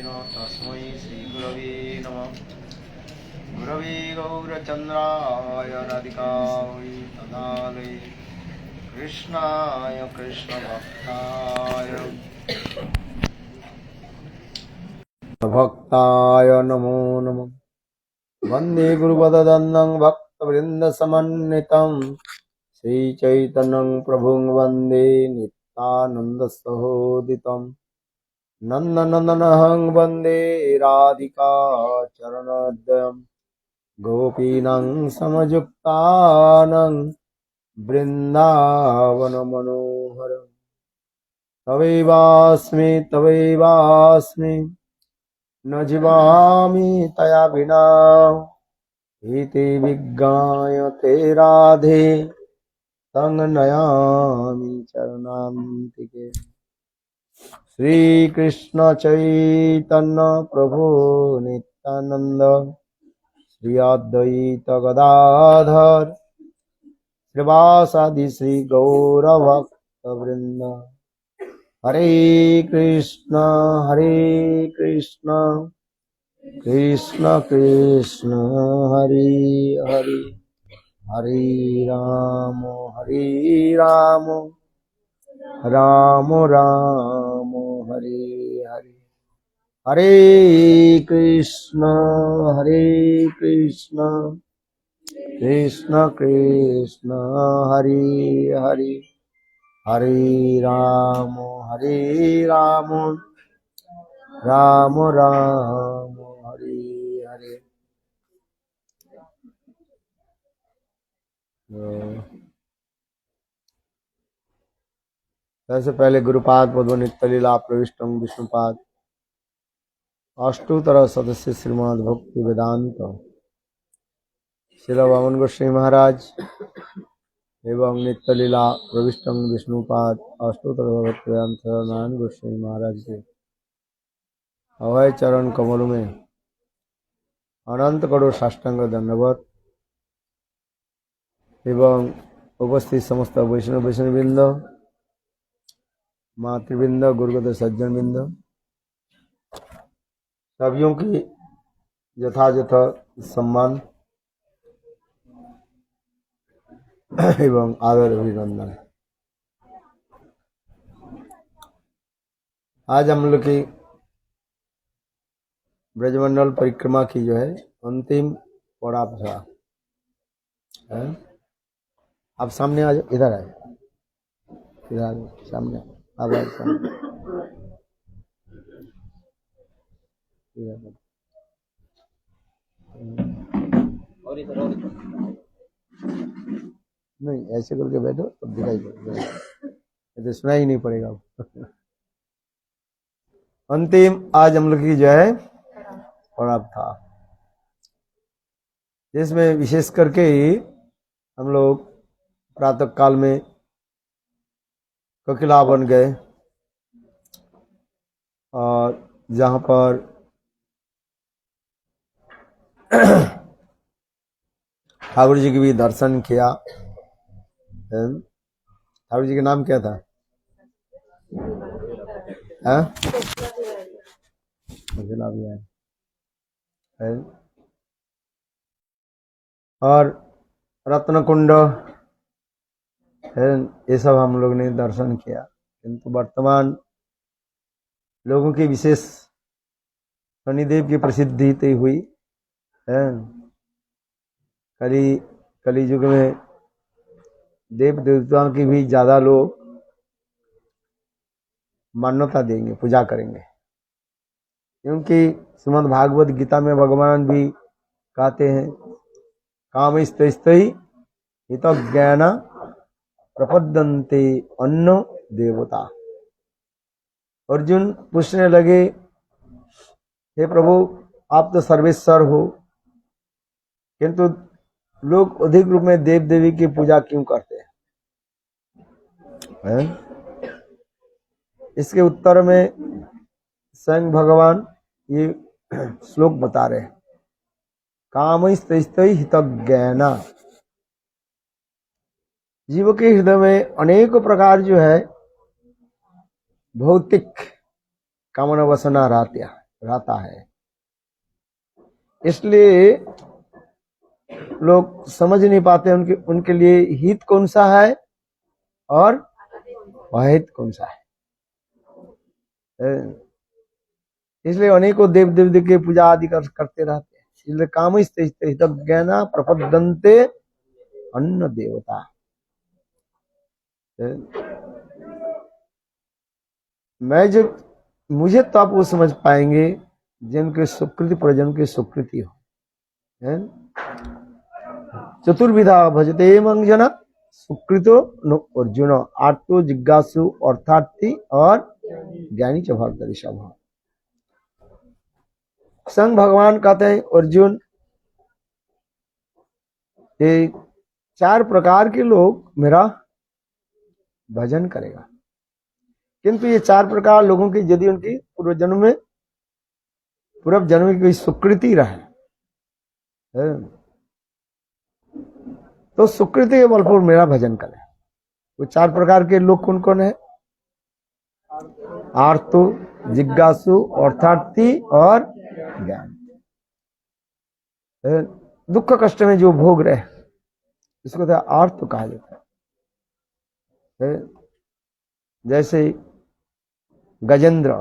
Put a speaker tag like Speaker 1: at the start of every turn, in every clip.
Speaker 1: तस्मै श्रीगुरवे नमः। गुरवे गौरचन्द्राय राधिकायै तदालये कृष्णाय कृष्णभक्ताय भक्ताय नमो नमः। वन्दे गुरुपदद्वन्द्वं भक्तवृन्दसमन्वितं श्रीचैतन्यं प्रभुं वन्दे नित्यानन्दसहोदितं। नन्दनन्दनहं वन्दे राधिका चरणोदयं गोपीनां समयुक्तानां बृन्दावनमनोहरं। तवैवास्मि न जीवामि तया विना इति विज्ञायते राधे तं नयामि चरणान्तिके। श्री कृष्ण चैतन्य प्रभु नित्यानंद श्री अद्वैत गदाधर श्रीवासादि श्री गौरभक्त वृंद। हरे कृष्ण कृष्ण कृष्ण हरे हरे, हरे राम राम राम हरे हरे। हरे कृष्ण कृष्ण कृष्ण हरे हरे, हरे राम राम राम हरे हरे। सबसे पहले गुरुपाद पद्मनित्य लीला प्रविष्टं विष्णुपाद अष्टोत्तर सदस्य श्रीमद् भक्ति वेदांत श्रील वामन गोस्वामी महाराज एवं नित्य लीला प्रविष्टं विष्णुपाद अष्टोत्तर भक्ति वेदांत नारायण गोस्वामी महाराज के अभय चरण कमल में अनंत करोड़ साष्टांग दंडवत एवं उपस्थित समस्त वैष्णववृंद, मातृवृंद, गुरुगत सज्जन वृंद सभियों की यथायथ सम्मान एवं आदर अभिनंदन। आज हम लोग की ब्रजमंडल परिक्रमा की जो है अंतिम पड़ाव था। आप सामने आ जाओ, इधर आए, इधर आ जाओ, सामने आप आए सामने, और इधर नहीं, ऐसे करके बैठो तब दिखाई पड़ेगा, तो सुनाई नहीं पड़ेगा। अंतिम आज हम लोग की जो है पड़ाव था, जिसमें विशेष करके हम लोग प्रातः काल में कोकिला बन गए और जहाँ पर ठाकुर जी की भी दर्शन किया। ठाकुर जी का नाम क्या था? और रत्न कुंड ये सब हम लोग ने दर्शन किया, किंतु वर्तमान लोगों की विशेष शनिदेव की प्रसिद्धि तो हुई है। कली युग में देव देवताओं की भी ज्यादा लोग मान्यता देंगे, पूजा करेंगे, क्योंकि श्रीमद् भागवत गीता में भगवान भी कहते हैं काम स्तई हित ज्ञान प्रपद्यन्ते अन्नो देवता। अर्जुन पूछने लगे, हे प्रभु आप तो सर्वेश्वर हो, किंतु लोग अधिक रूप में देव देवी की पूजा क्यों करते हैं? इसके उत्तर में स्वयं भगवान ये श्लोक बता रहे हैं, काम हित ज्ञान। जीव के हृदय में अनेक प्रकार जो है भौतिक कामना वासना रहती है, रहता है। इसलिए लोग समझ नहीं पाते उनके लिए हित कौन सा है और अहित कौन सा है। इसलिए अनेकों देव देवता की पूजा आदि करते रहते हैं। इसलिए काम ज्ञाना प्रपद्यन्ते अन्न देवता। मैं जब मुझे तब वो समझ पाएंगे जिनके सुकृति प्रजन की सुकृति हो। चतुर्विधा भजते मंजना सुकृतो नो अर्जुन आर्तो जिज्ञासु अर्थार्थी और ज्ञानी च भरतरिषभ। संग भगवान कहते हैं अर्जुन ये 4 प्रकार के लोग मेरा भजन करेगा, किंतु ये 4 प्रकार लोगों की यदि उनकी पूर्व जन्म की कोई सुकृति रहे तो सुकृति के बल पर मेरा भजन करे। वो 4 प्रकार के लोग कौन कौन है? आर्तो जिज्ञासु अर्थार्थी और ज्ञान। दुख कष्ट में जो भोग रहे इसको तो आर्त कहा जाता है। जैसे गजेंद्र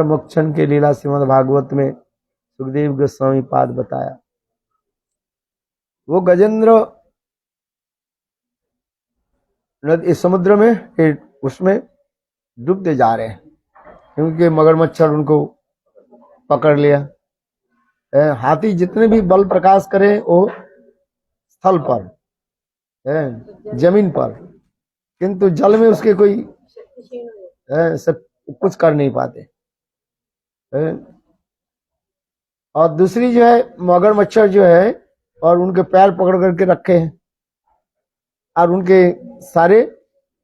Speaker 1: मोक्षण के लीला श्रीमद् भागवत में सुखदेव गोस्वामी पाद बताया। वो गजेंद्र नदी समुद्र में उसमें डूबते जा रहे हैं क्योंकि मगरमच्छर उनको पकड़ लिया। हाथी जितने भी बल प्रकाश करे वो स्थल पर जमीन पर, किंतु जल में उसके कोई सब कुछ कर नहीं पाते। और दूसरी जो है मगरमच्छर जो है और उनके पैर पकड़ करके रखे हैं और उनके सारे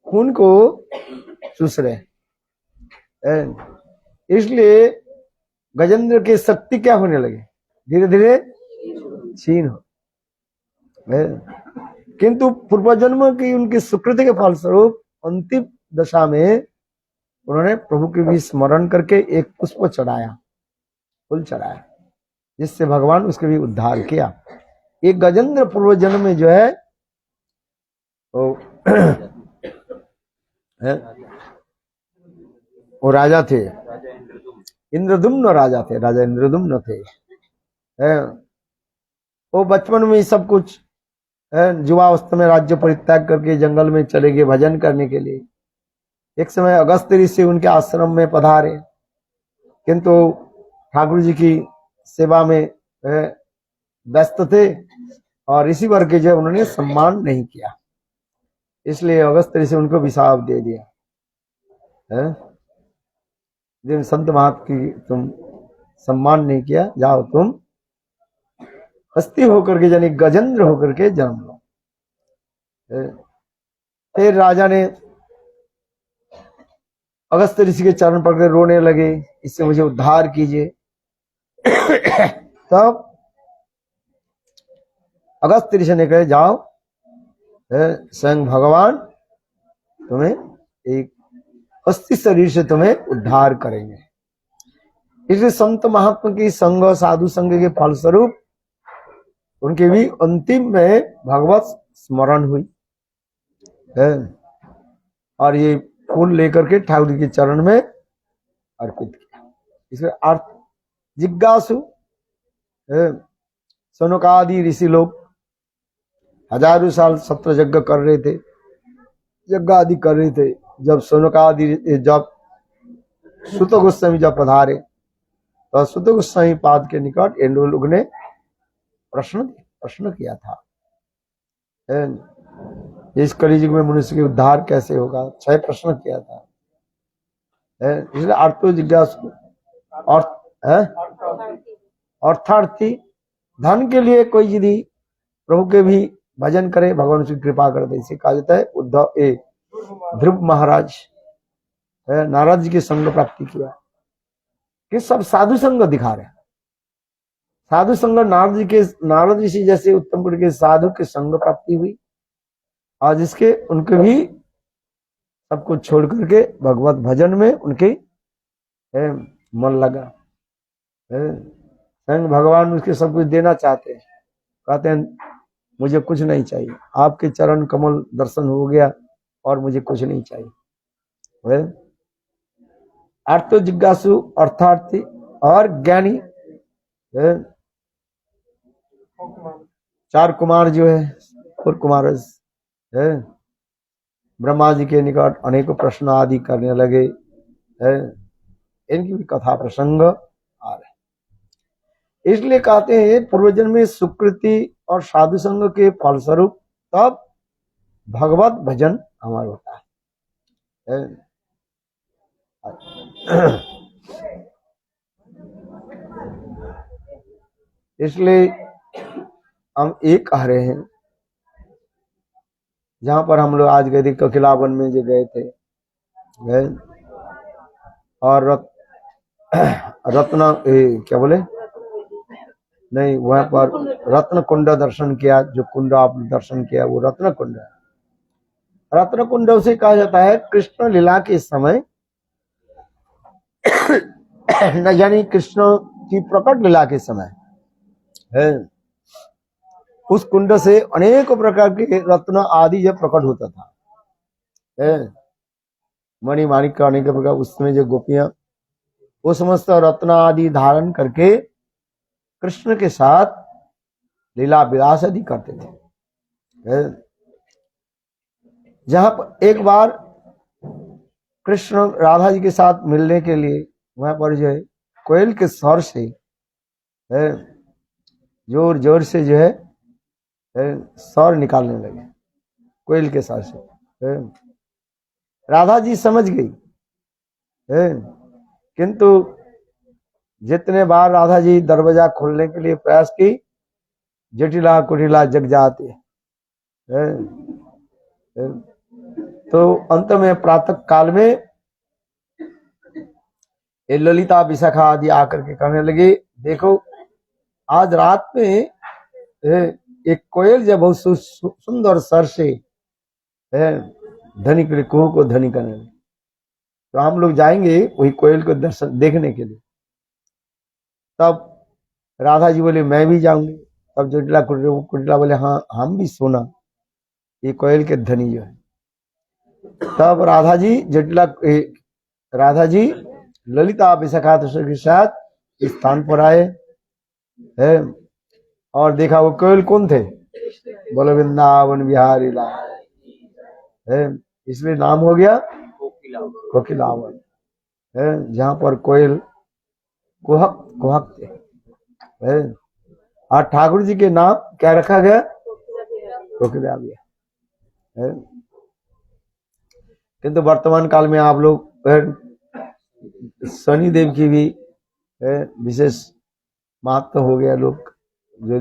Speaker 1: खून को चूस रहे हैं। इसलिए गजेंद्र की शक्ति क्या होने लगे? धीरे धीरे क्षीण हो। किंतु पूर्व जन्म की उनकी सुकृति के फलस्वरूप अंतिम दशा में उन्होंने प्रभु के भी स्मरण करके एक पुष्प चढ़ाया, फूल चढ़ाया, जिससे भगवान उसके भी उद्धार किया। एक गजेंद्र पूर्व जन्म में जो है वो राजा थे, इंद्रदुम्न राजा थे, राजा इंद्रदुम्न थे। वो बचपन में ही सब कुछ युवावस्था में राज्य परित्याग करके जंगल में चले गए भजन करने के लिए। एक समय अगस्त ऋषि उनके आश्रम में पधारे, किंतु ठाकुर जी की सेवा में व्यस्त थे और ऋषि वर्ग के जो उन्होंने सम्मान नहीं किया, इसलिए अगस्त ऋषि उनको विशाप दे दिया। जिन संत महात्मा की तुम सम्मान नहीं किया, जाओ तुम हस्ती होकर के यानी गजेंद्र होकर के जन्म लो। फिर राजा ने अगस्त ऋषि के चरण पकड़ रोने लगे, इससे मुझे उद्धार कीजिए। तब अगस्त ऋषि ने कहे जाओ, स्वयं भगवान तुम्हें एक अस्थि शरीर से तुम्हें उद्धार करेंगे। इसलिए संत महात्मा की संग साधु संग के फलस्वरूप उनके भी अंतिम में भगवत स्मरण हुई और ये फूल लेकर के ठाकुर के चरण में अर्पित किया। इसमें अर्थ जिज्ञासु सनकादि ऋषि लोग हजारों साल सत्र यज्ञ कर रहे थे, यज्ञ आदि कर रहे थे। जब सनकादि जब सुत गोस्वामी जब पधारे तो सुत गोस्वामी पाद के निकट इन लोग ने प्रश्न किया था, इस कलियुग में मनुष्य के उद्धार कैसे होगा? 6 प्रश्न किया था। इसलिए अर्थो जिज्ञासु अर्थार्थी धन के लिए कोई यदि प्रभु के भी भजन करे, भगवान उसकी कृपा करते। इसे कहा जाता है उद्धव ध्रुव महाराज नारद जी की संग प्राप्ति किया कि सब साधु संग दिखा रहे। साधु संग नारद ऋषि जैसे उत्तम गुण के साधु के संग प्राप्ति हुई और जिसके उनके भी सब कुछ छोड़ करके भगवत भजन में उनके मन लगा है। स्वयं भगवान उसके सब कुछ देना चाहते हैं, कहते हैं मुझे कुछ नहीं चाहिए, आपके चरण कमल दर्शन हो गया और मुझे कुछ नहीं चाहिए। अर्थ जिज्ञासु अर्थार्थी और ज्ञानी है। चार कुमार जो है, और कुमार है, ब्रह्मा जी के निकट अनेकों प्रश्न आदि करने लगे है। इनकी भी कथा प्रसंग आ रहे, इसलिए कहते हैं पूर्वजन्म में सुकृति और साधु संग के फलस्वरूप तब भगवत भजन हमारा होता है। इसलिए हम एक कह रहे हैं, जहां पर हम लोग आज गए थे ककिलावन में जो गए थे, और रत्न क्या बोले नहीं, वहां पर रत्न कुंड दर्शन किया। जो कुंड आप दर्शन किया वो रत्न कुंड है। रत्न कुंड उसे कहा जाता है कृष्ण लीला के समय न, यानी कृष्ण की प्रकट लीला के समय है। उस कुंड से अनेक प्रकार के रत्न आदि जब प्रकट होता था है, मणि माणिक का अनेक प्रकार, उसमें जो गोपियां वो समस्त रत्न आदि धारण करके कृष्ण के साथ लीला विलास आदि करते थे। जहां पर एक बार कृष्ण राधा जी के साथ मिलने के लिए वहां पर जो है कोयल के स्वर से जोर जोर से जो है स्वर निकालने लगे, कोयल के स्वर से। राधा जी समझ गई, किंतु जितने बार राधा जी दरवाजा खोलने के लिए प्रयास की, जटिला कुटिला जग जाते तो अंत में प्रातः काल में ये ललिता विशाखा आदि आकर के कहने लगे, देखो आज रात में एक कोयल जब बहुत सुंदर स्वर से धनी के कुहू को धनी करने लगे, तो हम लोग जाएंगे वही कोयल को दर्शन देखने के लिए। तब राधा जी बोले मैं भी जाऊंगी। तब जटिला कुटिला बोले हाँ हम भी सुना ये कोयल के धनी जो है। तब राधा जी ललिता विशाखा के साथ स्थान पर आए है, और देखा वो कोयल कौन थे, बोले वृंदावन बिहारी लाल है, इसलिए नाम हो गया कोकिलावन है, जहां पर कोयल कुहक कुहक थे है। और ठाकुर जी के नाम क्या रखा गया, कोकिला है। किंतु वर्तमान काल में आप लोग शनि देव की भी विशेष महत्व हो गया। लोग जो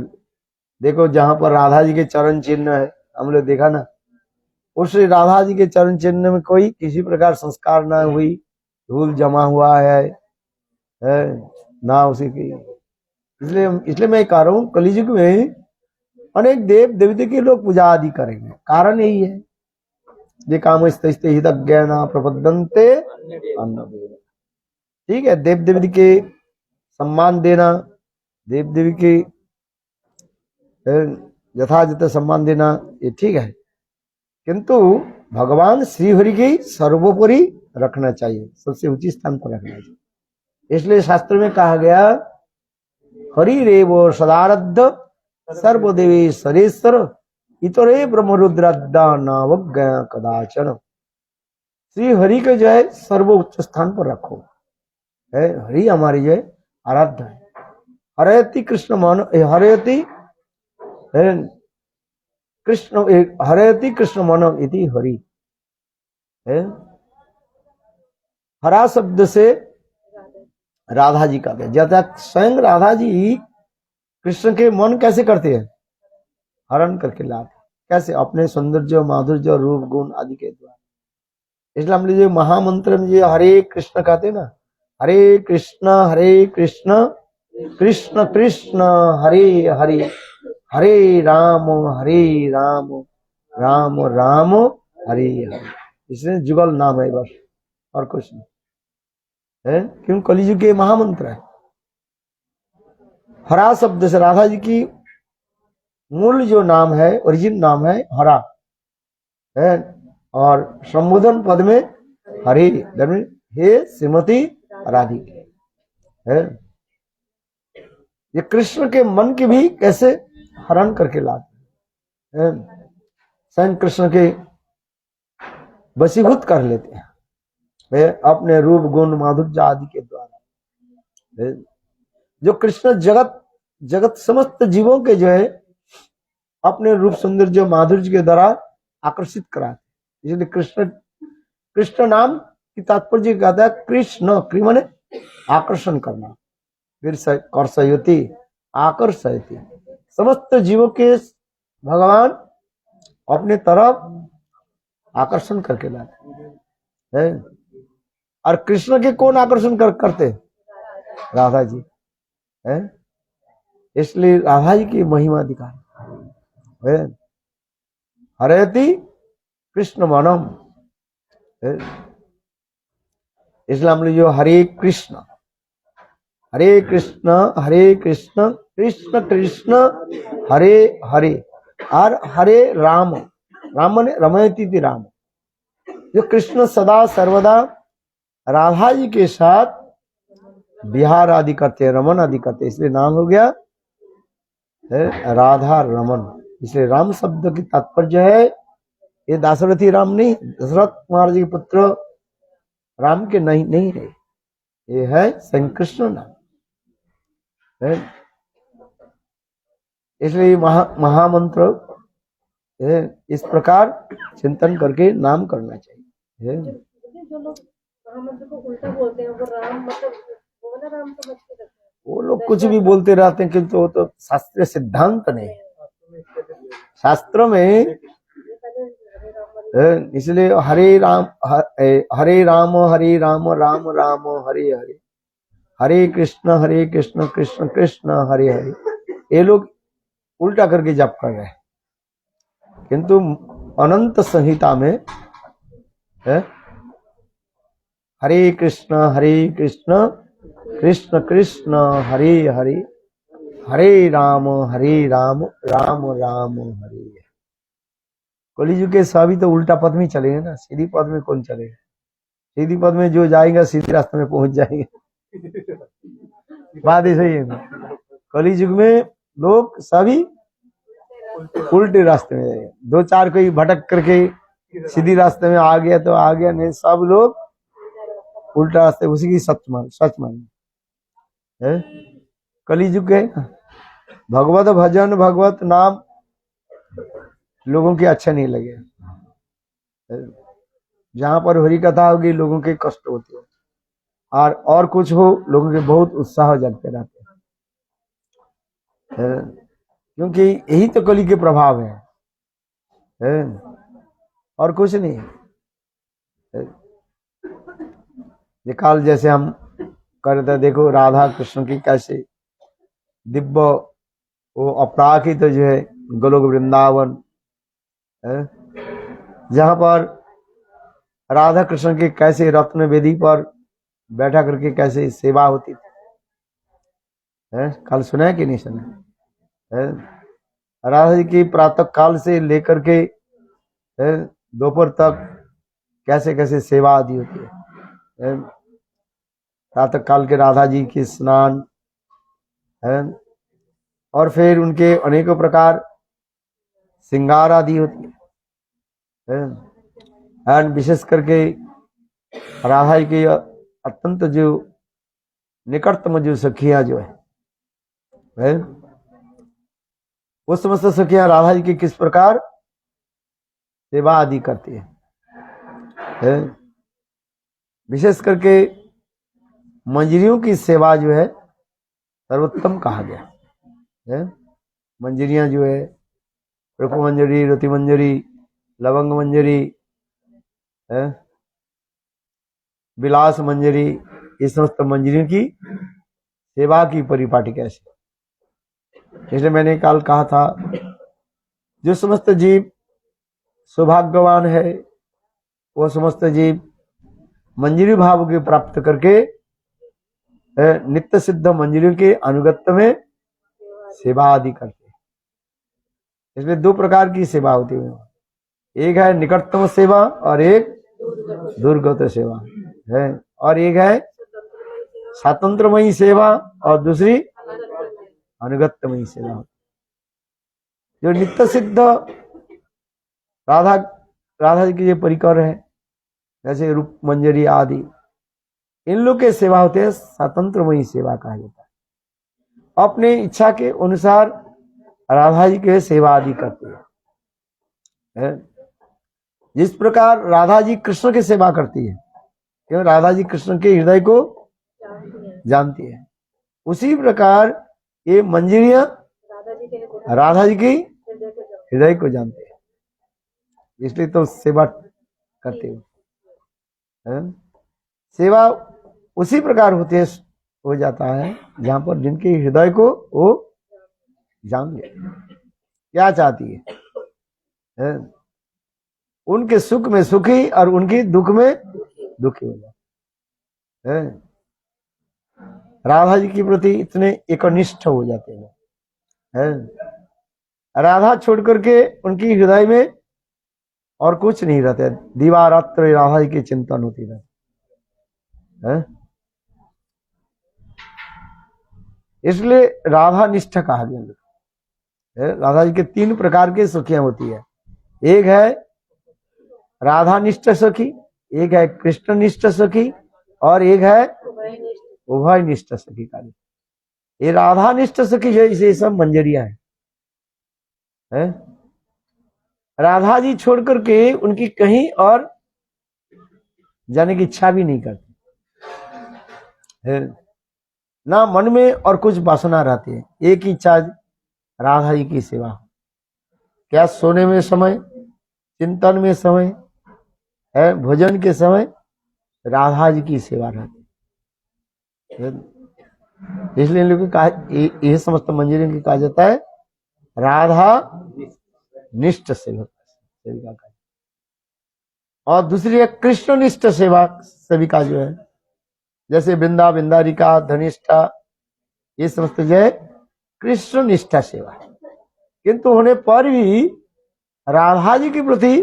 Speaker 1: देखो जहां पर राधा जी के चरण चिन्ह है, हम लोग देखा ना, उस राधा जी के चरण चिन्ह में कोई किसी प्रकार संस्कार ना हुई, धूल जमा हुआ है ना उसी की। इसलिए मैं कह रहा हूं कलियुग में अनेक देव देवता के लोग पूजा आदि करेंगे, कारण यही है जे काम ज्ञाना प्रपद्यन्ते अन्न। ठीक है, देव देवी के सम्मान देना, देव देवी के यथायथ सम्मान देना ये ठीक है, किंतु भगवान श्री हरि की सर्वोपरि रखना चाहिए, सबसे ऊंची स्थान पर रखना चाहिए। इसलिए शास्त्र में कहा गया हरि रेव सदारद्ध सर्वदेवी सरेश्वर इतरे ब्रह्मरुद्रद्दा नावज्ञ कदाचन। श्री हरि के जो है सर्वोच्च स्थान पर रखो है। हरि हमारी जो है आराध्य है। हरयति कृष्ण मन हरयति कृष्ण हरयति कृष्ण मन इति हरि है। हरा शब्द से राधा जी का ज्यादा, स्वयं राधा जी कृष्ण के मन कैसे करते हैं, हरण करके लाते, कैसे अपने सौंदर्य माधुर्य रूप गुण आदि के द्वारा। इसलिए हम जो महामंत्र में जो हरे कृष्ण कहते हैं ना, हरे कृष्ण कृष्ण कृष्ण हरे हरे हरे राम राम राम हरे हरे। इसलिए जुगल नाम है बस, और कुछ नहीं। है, क्यों? कलियुग के महामंत्र है। हरा शब्द से राधा जी की मूल जो नाम है, ओरिजिन नाम है हरा है, और संबोधन पद में हरे, हे श्रीमती राधिके है। ये कृष्ण के मन के भी कैसे हरण करके लाते हैं, स्वयं कृष्ण के वशीभूत कर लेते हैं वे अपने रूप गुण माधुर्य आदि के द्वारा। जो कृष्ण जगत समस्त जीवों के जो है अपने रूप सौंदर्य माधुर्य के द्वारा आकर्षित कराते, इसलिए कृष्ण नाम की तात्पर्य कहता है कृष्ण, माने आकर्षण करना, फिर कर्षयति आकर्षयति, समस्त जीवों के भगवान अपने तरफ आकर्षण करके लाते हैं। और कृष्ण के कौन आकर्षण करते? राधा जी है, इसलिए राधा जी की महिमा दिखाई है। हरेति कृष्ण मनम, इसलिए हम लोग जो हरे कृष्ण कृष्ण कृष्ण हरे हरे, और हरे राम, राम ने रमयति राम, जो कृष्ण सदा सर्वदा राधा जी के साथ विहार आदि करते हैं, रमन आदि करते हैं, इसलिए नाम हो गया है राधा रमन। इसलिए राम शब्द की तात्पर्य है, ये दाशरथी राम नहीं, दशरथ महाराज के पुत्र राम के नहीं है, ये है स्वयं कृष्ण नाम है। इसलिए महामंत्र इस प्रकार चिंतन करके नाम करना चाहिए।
Speaker 2: जो लोग महामंत्र को उल्टा बोलते हैं, वो राम मतलब वो वाला राम समझ के करते हैं।
Speaker 1: वो लोग कुछ भी बोलते रहते हैं, किंतु वो तो शास्त्रीय सिद्धांत नहीं, शास्त्र में। इसलिए हरे राम राम राम हरे हरे, हरे कृष्ण कृष्ण कृष्ण हरे हरे, ये लोग उल्टा करके जप कर रहे हैं। किंतु अनंत संहिता में है हरे कृष्ण कृष्ण कृष्ण हरे हरे, हरे राम राम राम हरे। कलियुग के सभी तो उल्टा पद में चलेंगे ना, सीधी पद में कौन चलेगा? सीधी पद में जो जाएगा सीधे रास्ते में पहुंच जाएंगे। बात ऐसा ही है ना, कलियुग में लोग सभी उल्टे रास्ते में जाएंगे। दो चार कोई भटक करके सीधी रास्ते में आ गया तो आ गया, नहीं सब लोग उल्टा रास्ते, उसी की सच मान है। कलियुग है ना, भगवत भजन भगवत नाम लोगों के अच्छा नहीं लगे, जहां पर हरि कथा होगी लोगों के कष्ट होते हैं, और कुछ हो लोगों के बहुत उत्साह जगते रहते हैं, क्योंकि यही तो कली के प्रभाव है, और कुछ नहीं है। ये काल जैसे हम करते, देखो राधा कृष्ण की कैसे दिव्य वो अपराकित तो जो है गोलोक वृंदावन है, जहां पर राधा कृष्ण की कैसे रत्न वेदी पर बैठा करके कैसे सेवा होती थी है। कल सुना है कि नहीं सुना है? राधा जी की प्रातः काल से लेकर के दोपहर तक कैसे कैसे सेवा आदि होती है। प्रातः काल के राधा जी के स्नान है, और फिर उनके अनेकों प्रकार श्रृंगार आदि होती है। एंड विशेष करके राधा जी की अत्यंत जो निकटतम जो सखियां जो है वो समस्त सखियां राधा जी की किस प्रकार सेवा आदि करती है। विशेष करके मंजरियों की सेवा जो है सर्वोत्तम कहा गया है। मंजरियां जो है रूप मंजरी, रति मंजरी, लवंग मंजरी है, विलास मंजरी, इस समस्त मंजरियों की सेवा की परिपाटी कैसे। इसलिए मैंने कल कहा था, जो समस्त जीव सौभाग्यवान है वो समस्त जीव मंजरी भाव के प्राप्त करके नित्य सिद्ध मंजरियों के अनुगत्य में सेवा आदि करते हैं। इसमें दो प्रकार की सेवा होती है, एक है निकटतम सेवा और एक दूरगत सेवा है, और एक है स्वतंत्रमयी सेवा और दूसरी अनुगत्यमयी सेवा। जो नित्य सिद्ध राधा जी के जो परिकर है, जैसे रूप मंजरी आदि, इन लोग के सेवा होते हैं स्वतंत्रमयी सेवा कहा जाता है। अपने इच्छा के अनुसार राधा जी के सेवा आदि करते हैं। जिस प्रकार राधा जी कृष्ण की सेवा करती है, क्यों राधा जी कृष्ण के हृदय को जानती है, उसी प्रकार ये मंजरियां राधा जी की हृदय को जानते हैं, इसलिए तो सेवा करते हो। सेवा उसी प्रकार होती है, हो जाता है जहां पर जिनके हृदय को वो जान ले क्या चाहती है। उनके सुख में सुखी और उनके दुख में दुखी हो जाते हैं। राधा जी के प्रति इतने एकनिष्ठ हो जाते हैं। राधा छोड़ करके उनकी हृदय में और कुछ नहीं रहता, दिवा रात्र राधा जी की चिंतन होती रहती है। इसलिए राधा निष्ठ कहा गया। राधा जी के तीन प्रकार की सखियां होती है, एक है राधा निष्ठ सखी, एक है कृष्ण निष्ठ सखी, और एक है उभय निष्ठ सखी का। ये राधा निष्ठ सखी जो इसे सब मंजरियां है। राधा जी छोड़ करके उनकी कहीं और जाने की इच्छा भी नहीं करती है, ना मन में और कुछ वासना रहती है, एक ही इच्छा राधा जी की सेवा। क्या सोने में समय, चिंतन में समय है, भोजन के समय राधा जी की सेवा रहती है। इसलिए लोग कहा, यह समस्त मंजरियों की कहा जाता है राधा निष्ठ सेविका का। और दूसरी है कृष्ण निष्ठ सेवा सेविका जो है, जैसे वृंदा वृंदारिका धनिष्ठा, ये समस्त जो है कृष्ण निष्ठा सेवा, किंतु होने पर भी राधा जी के प्रति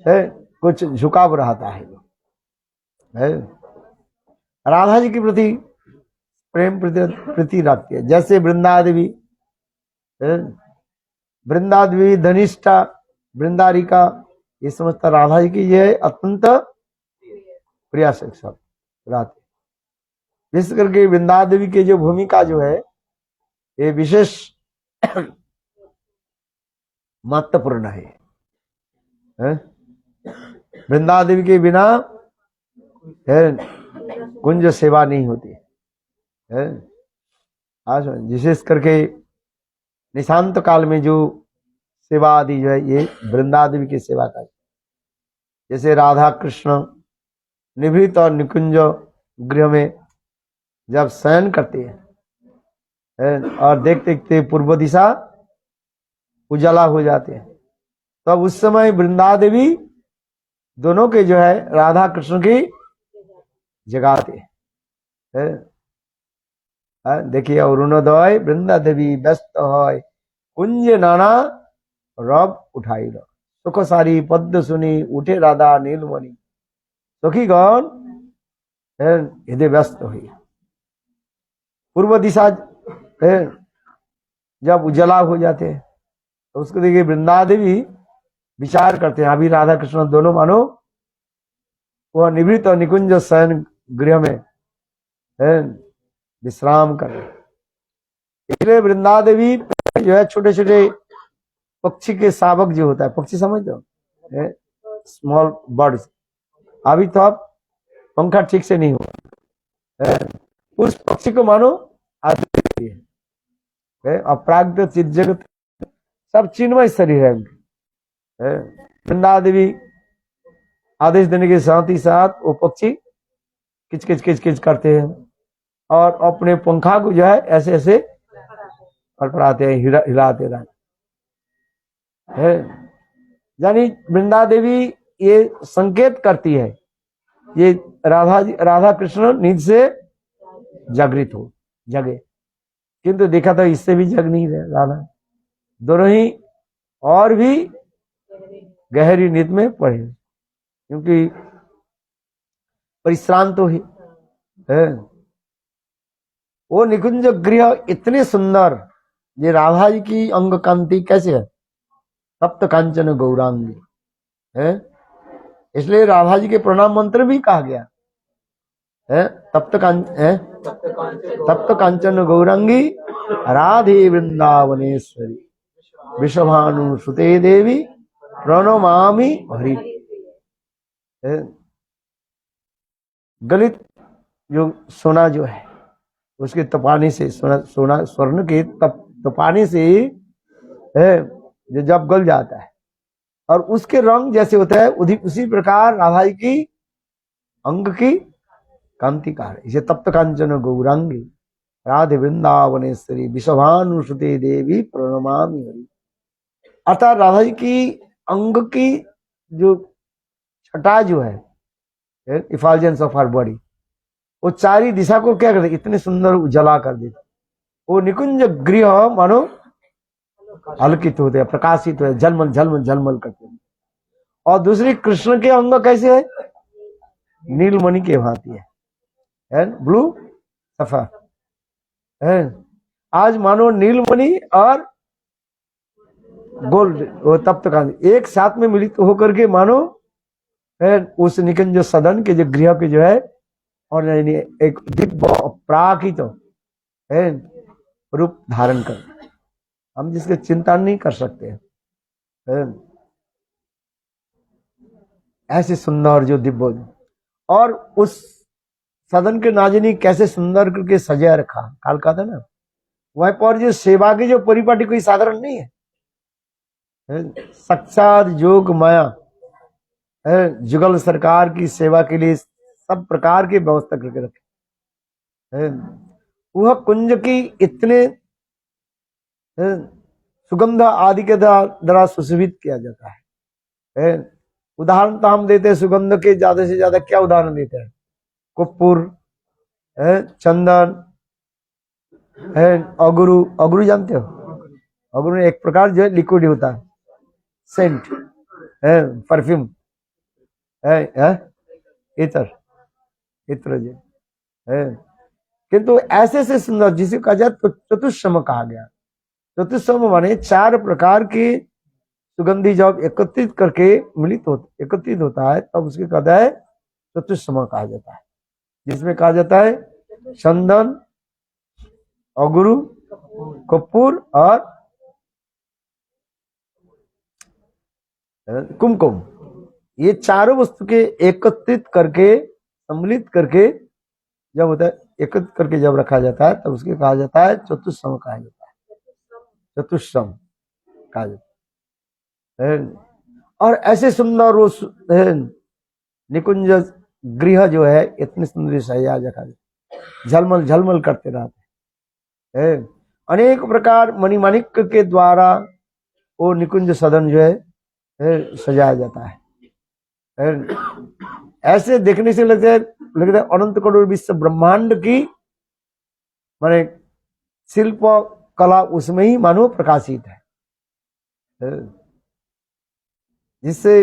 Speaker 1: है कुछ झुकाव रहता है। राधा जी के प्रति प्रेम प्रति रखती है, जैसे वृंदा देवी, वृंदा देवी धनिष्ठा वृंदारिका, ये समस्त राधा जी की ये अत्यंत प्रिया शिक्षक रहते। विशेष करके वृंदा देवी की जो भूमिका जो है ये विशेष महत्वपूर्ण है। वृंदा देवी के बिना कुंज सेवा नहीं होती है। आज विशेष करके निशांत काल में जो सेवा आदि जो है ये वृंदा देवी की सेवा का, जैसे राधा कृष्ण निभृत और निकुंज गृह में जब शयन करते हैं और देखते देखते पूर्व दिशा उजाला हो जाते हैं, तब उस समय वृंदा देवी दोनों के जो है राधा कृष्ण की जगाते हैं। देखिए अरुणोदय वृंदा देवी व्यस्त है, कुंज नाना रब उठाई लो, सुख सारी पद्म सुनी उठे राधा नीलमणि, सुखी गण हृदय व्यस्त हुई। पूर्व दिशा जब उजला हो जाते हैं तो उसको देखिए वृंदा देवी विचार करते हैं, अभी राधा कृष्ण दोनों मानो वह निवृत्त और निकुंज शयन गृह में विश्राम कर रहे। इसलिए वृंदा देवी जो है छोटे छोटे पक्षी के शावक जो होता है, पक्षी समझते हो, स्मॉल बर्ड्स, अभी तो आप पंखा ठीक से नहीं हुआ, उस पक्षी को मानो आदि है। अपराग चित जगत सब चिन्मय शरीर है उनके। वृंदा देवी आदेश देने के साथ ही साथ वो पक्षी किच किच किच किच करते हैं और अपने पंखा को जो है ऐसे ऐसे फड़फड़ाते हैं, हिलाते रहते हैं। यानी वृंदा देवी ये संकेत करती है, ये राधा कृष्ण नींद से जागृत हो, जगे। किंतु देखा तो इससे भी जग नहीं रहे राधा, दोनों ही और भी गहरी नींद में पड़े, क्योंकि परिश्रांत तो है। वो निकुंज गृह इतने सुंदर, ये राधा जी की अंग कांति कैसे है, तप्त कांचन गौरांगी है, इसलिए राधा जी के प्रणाम मंत्र भी कहा गया है, तप्त कांचन गौरांगी राधे वृंदावनेश्वरी विश्वभानु सुते देवी प्रणमामि हरि। गलित जो सोना जो है उसके तपाने से, सोना स्वर्ण के तपाने से है जो जब गल जाता है और उसके रंग जैसे होता है उसी प्रकार राधा जी की अंग की कांति का है। इसे तप्त कांचन गौरांगी राधे वृंदावनेश्वरी विश्वभानुसुते देवी प्रणमामि हरि। अर्थात राधा जी की अंग की जो छटा जो है, इफाल्जेंस ऑफ हर बॉडी, वो चारी दिशा को क्या करते, इतने सुंदर उजला कर देते। वो निकुंज गृह मानो आलोकित होते हैं, प्रकाशित होते, झलमल झलमल झलमल करते हैं। और दूसरी कृष्ण के अंग कैसे है, नीलमणि के भांति है, ब्लू सफा है। आज मानो नीलमणि और गोल्ड, वो तप्त कांति एक साथ में मिलित होकर के मानो है उस निकुंज सदन के जो गृह के जो है और एक दिव्य प्राकृत है रूप धारण कर, हम जिसके चिंता नहीं कर सकते है। ऐसे सुंदर जो दिव्य, और उस सदन के नाजनी कैसे सुंदर करके सजा रखा, काल का था ना वह पर जो सेवा की जो परिपाटी कोई साधारण नहीं है, साक्षात जोग माया है, जुगल सरकार की सेवा के लिए सब प्रकार की व्यवस्था करके रखे। वह कुंज की इतने सुगंध आदि के द्वारा सुशोभित किया जाता है। उदाहरण तो हम देते हैं सुगंध के, ज्यादा से ज्यादा क्या उदाहरण देते हैं, कपूर है, चंदन है, अगुरु। अगुरु जानते हो, अगुरु एक प्रकार जो है लिक्विड होता है, सेंट है, परफ्यूम है, इत्र इत्र जो है। किंतु ऐसे से सुंदर जिसे कहा जाए तो चतुष्सम कहा गया। चतुष्सम माने चार प्रकार के सुगंधी जब एकत्रित करके एकत्रित होता है तब उसके कहता है चतुष्सम कहा जाता है, जिसमें कहा जाता है चंदन, अगुरु, कपूर और कुमकुम। ये चारों वस्तु के एकत्रित करके, सम्मिलित करके जब होता है, एकत्रित करके जब रखा जाता है तब उसके कहा जाता है चतुष्सम कहा जाता है, चतुष्सम कहा जाता है। और ऐसे सुंदर वो निकुंज गृह जो है इतनी सुंदर सजा रखा, झलमल झलमल करते रहते हैं। अनेक प्रकार मणिमाणिक्य के द्वारा वो निकुंज सदन जो है सजाया जाता है। ऐसे देखने से लगता है अनंत करोड़ विश्व ब्रह्मांड की माने शिल्प कला उसमें ही मानो प्रकाशित है, जिससे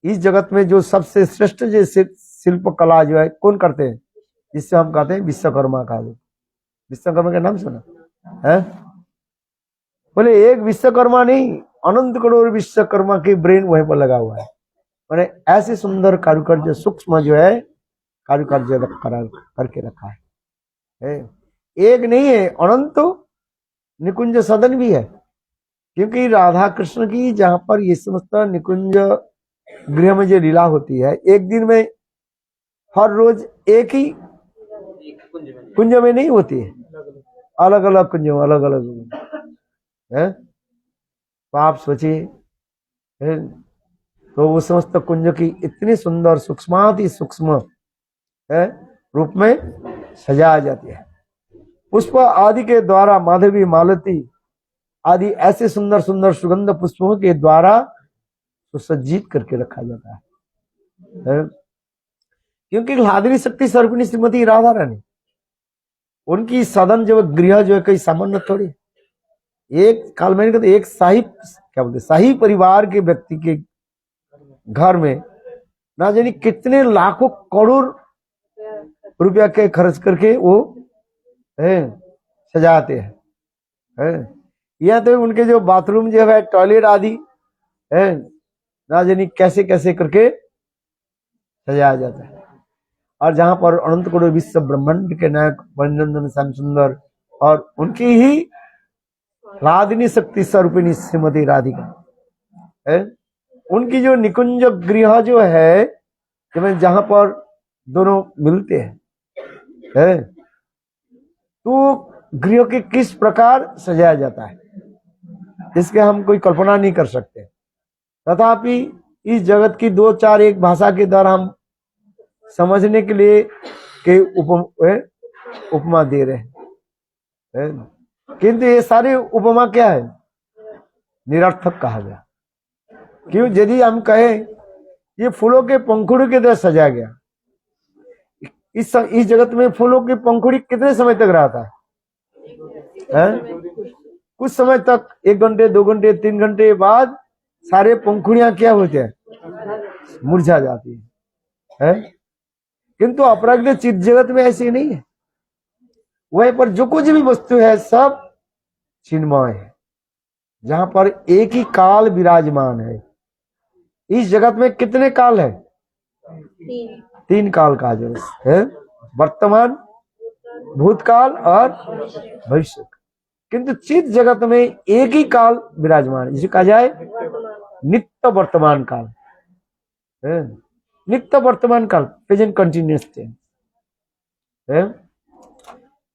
Speaker 1: इस जगत में जो सबसे श्रेष्ठ जो शिल्प कला जो है कौन करते हैं, जिससे हम कहते हैं विश्वकर्मा का। विश्वकर्मा का नाम सुना है? बोले एक विश्वकर्मा नहीं, अनंत करोड़ विश्वकर्मा की ब्रेन वहीं पर लगा हुआ है। मैंने ऐसे सुंदर कारुकार्य सूक्ष्म जो है कारुकार्य करके रखा है। एक नहीं है, अनंत निकुंज सदन भी है, क्योंकि राधा कृष्ण की जहां पर ये समस्त निकुंज गृह में जो लीला होती है, एक दिन में हर रोज एक ही कुंज में नहीं होती है, अलग अलग कुंज, अलग अलग है। तो आप सोचिए, तो वो समस्त कुंज की इतनी सुंदर सूक्ष्माति सूक्ष्म रूप में सजाया जाती है। पुष्प आदि के द्वारा, माधवी, मालती आदि ऐसे सुंदर सुंदर सुगंध पुष्पों के द्वारा सुसज्जित करके रखा जाता है। क्योंकि लादरी शक्ति स्वरूपिणी श्रीमती राधा रानी उनकी सदन जो गृह जो है कई सामान्य थोड़ी है। एक काल मैंने कहते एक शाही क्या बोलते शाही परिवार के व्यक्ति के घर में ना जानी कितने लाखों करोड़ रुपया के खर्च करके वो सजाते हैं। यह तो उनके जो बाथरूम जो है टॉयलेट आदि है ना जानी कैसे कैसे करके सजाया जाता है। और जहां पर अनंत करोड़ विश्व ब्रह्मांड के नायक वनंदन श्याम सुंदर और उनकी ही राधिनी शक्ति स्वरूपिणी श्रीमती राधिका है, उनकी जो निकुंज गृह जो है जहां पर दोनों मिलते हैं तो गृह के किस प्रकार सजाया जाता है इसके हम कोई कल्पना नहीं कर सकते। तथापि इस जगत की दो चार एक भाषा के द्वारा हम समझने के लिए के उपमा दे रहे हैं, किंतु ये सारे उपमा क्या है निरर्थक कहा गया। क्यों? यदि हम कहें ये फूलों के पंखुड़ी के द्वारा सजाया गया, इस जगत में फूलों की पंखुड़ी कितने समय तक रहता है? कुछ समय तक, 1 घंटे 2 घंटे 3 घंटे बाद सारे पंखुड़ियां क्या होते हैं मुरझा जाती है। किंतु अपराग्रह चित्त जगत में ऐसे नहीं है। वहीं पर जो कुछ भी वस्तु है सब चिन्मय है, जहां पर एक ही काल विराजमान है। इस जगत में कितने काल है? 3 काल कहा जाए है, वर्तमान, भूतकाल और भविष्य। किंतु चित्त जगत में एक ही काल विराजमान है, जिसे कहा जाए नित्य वर्तमान काल है। नित्य वर्तमान काल, प्रेजेंट कंटिन्यूअस टेंस है।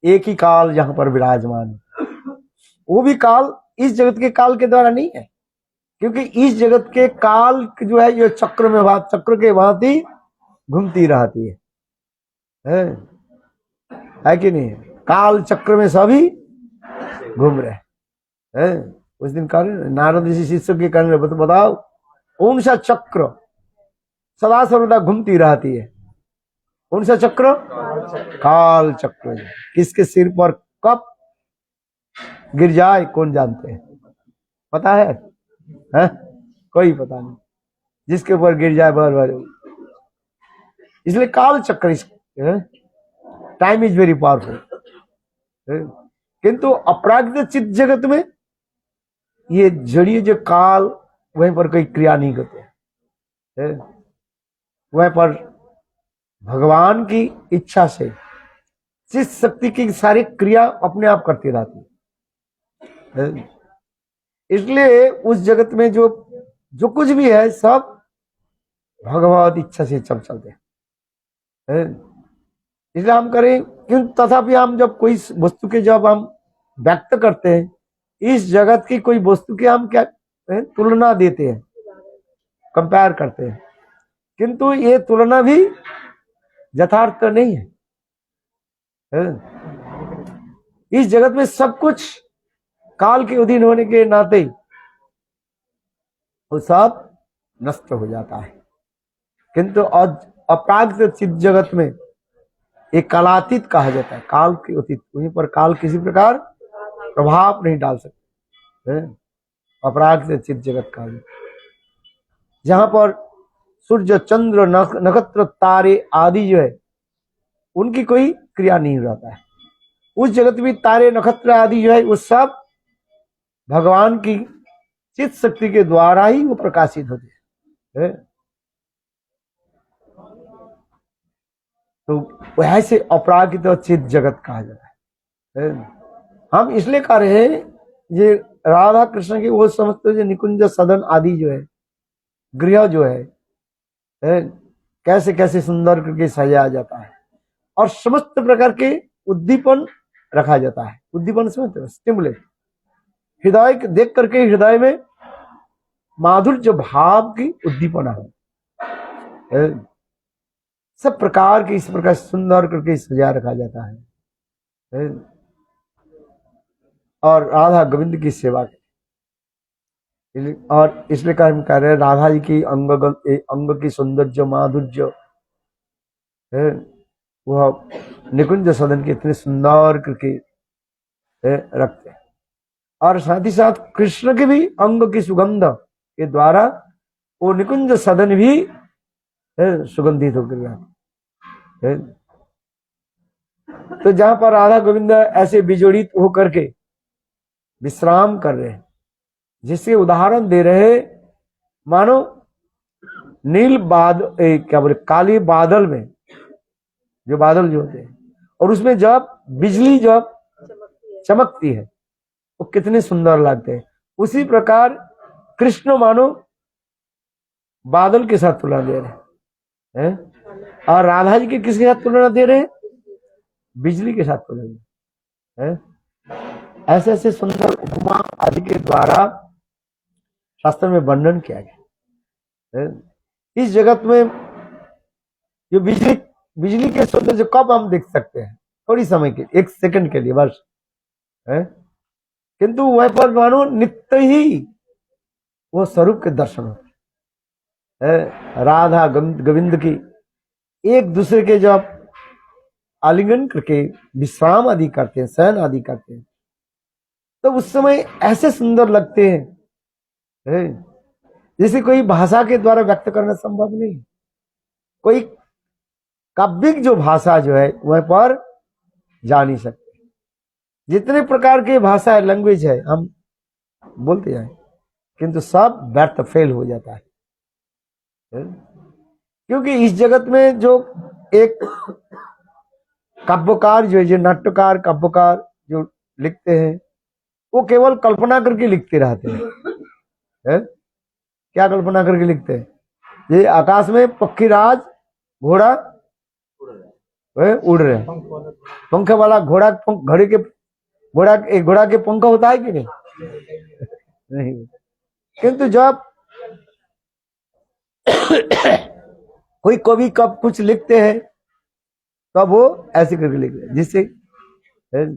Speaker 1: एक ही काल जहां पर विराजमान है, वो भी काल इस जगत के काल के द्वारा नहीं है, क्योंकि इस जगत के काल जो है ये चक्र में चक्र के भांति घूमती रहती है कि नहीं? काल चक्र में सभी घूम रहे हैं। उस दिन कह रहे नारद ऋषि शिष्य के कहने बताओ कौन सा चक्र सदा सर्वदा घूमती रहती है? कौन सा चक्र? काल चक्र। किसके सिर पर कब गिर जाए कौन जानते हैं? पता है? कोई पता नहीं, जिसके ऊपर गिर जाए बार बार। इसलिए काल चक्र, टाइम इज वेरी पावरफुल। किंतु अपराजित चित्त जगत में ये जड़िए जो काल वहीं पर कोई क्रिया नहीं करते, वहीं पर भगवान की इच्छा से चित्त शक्ति की सारी क्रिया अपने आप करती रहती है। इसलिए उस जगत में जो कुछ भी है सब भगवत इच्छा से सब चलते हैं। इसलिए हम करें क्यों, तथापि हम जब कोई वस्तु के जब हम व्यक्त करते हैं, इस जगत की कोई वस्तु की हम क्या तुलना देते हैं, कंपेयर करते हैं, किंतु ये तुलना भी यथार्थ नहीं है। इस जगत में सब कुछ काल के अधीन होने के नाते वो सब नष्ट हो जाता है। किंतु अपराजित चित्त जगत में एक कालातीत कहा जाता है, काल के अतीत, वहीं पर काल किसी प्रकार प्रभाव नहीं डाल सकते। अपराजित चित्त जगत कहा जाता है, जहां पर सूर्य चंद्र नक्षत्र तारे आदि जो है उनकी कोई क्रिया नहीं रहता है। उस जगत में तारे नक्षत्र आदि जो है वो सब भगवान की चित्त शक्ति के द्वारा ही वो प्रकाशित होते हैं। तो वह से अपराजित और चित्त जगत कहा जाता है। हम इसलिए कह रहे हैं ये राधा कृष्ण की वो समझते जो निकुंज सदन आदि जो है गृह जो है कैसे कैसे सुंदर करके सजाया जाता है और समस्त प्रकार के उद्दीपन रखा जाता है। उद्दीपन समझते हो, स्टिमुलेट, हृदय देख करके हृदय में माधुर्य भाव की उद्दीपना है। सब प्रकार की इस प्रकार सुंदर करके सजा रखा जाता है और राधा गोविंद की सेवा के। और इसलिए हम कह रहे हैं राधा जी की अंग की सौंदर्य माधुर्य है वह निकुंज सदन के इतने सुंदर करके रखते हैं। और साथ ही साथ कृष्ण के भी अंग की सुगंध के द्वारा वो निकुंज सदन भी सुगंधित होकर जाते हैं। तो जहां पर राधा गोविंद ऐसे बिजोड़ित होकर के विश्राम कर रहे हैं, जिसके उदाहरण दे रहे, मानो नील क्या बोले, काले बादल में जो बादल जो होते हैं और उसमें जब बिजली जब चमकती है वो कितने सुंदर लगते हैं। उसी प्रकार कृष्ण मानो बादल के साथ तुलना दे रहे हैं और राधा जी के किसके साथ तुलना दे रहे हैं? बिजली के साथ तुलना दे रहे हैं। ऐसे ऐसे सुंदर उपमा आदि के द्वारा शास्त्र में वर्णन किया गया। इस जगत में जो बिजली के सौंदर्य जो कब हम देख सकते हैं? थोड़ी समय के, एक सेकंड के लिए बस है, किंतु वह पर मानो नित्य ही वो स्वरूप के दर्शन होते हैं। राधा गोविंद की एक दूसरे के जब आलिंगन करके विश्राम आदि करते हैं, शयन आदि करते हैं, तो उस समय ऐसे सुंदर लगते हैं जैसे कोई भाषा के द्वारा व्यक्त करना संभव नहीं। कोई काव्यिक जो भाषा जो है वह पर जा नहीं सकते। जितने प्रकार के भाषा है, लैंग्वेज है, हम बोलते जाए, किंतु सब व्यर्थ, फेल हो जाता है। क्योंकि इस जगत में जो एक काव्यकार जो है, जो नाट्यकार काव्यकार जो लिखते हैं, वो केवल कल्पना करके लिखते रहते हैं। क्या कल्पना करके लिखते हैं? ये आकाश में पक्षीराज घोड़ा उड़ रहे हैं, पंख वाला घोड़ा, घोड़ा के पंख होता है कि नहीं? नहीं। किंतु जब कोई कवि कब कुछ लिखते हैं तब वो ऐसे करके लिखते हैं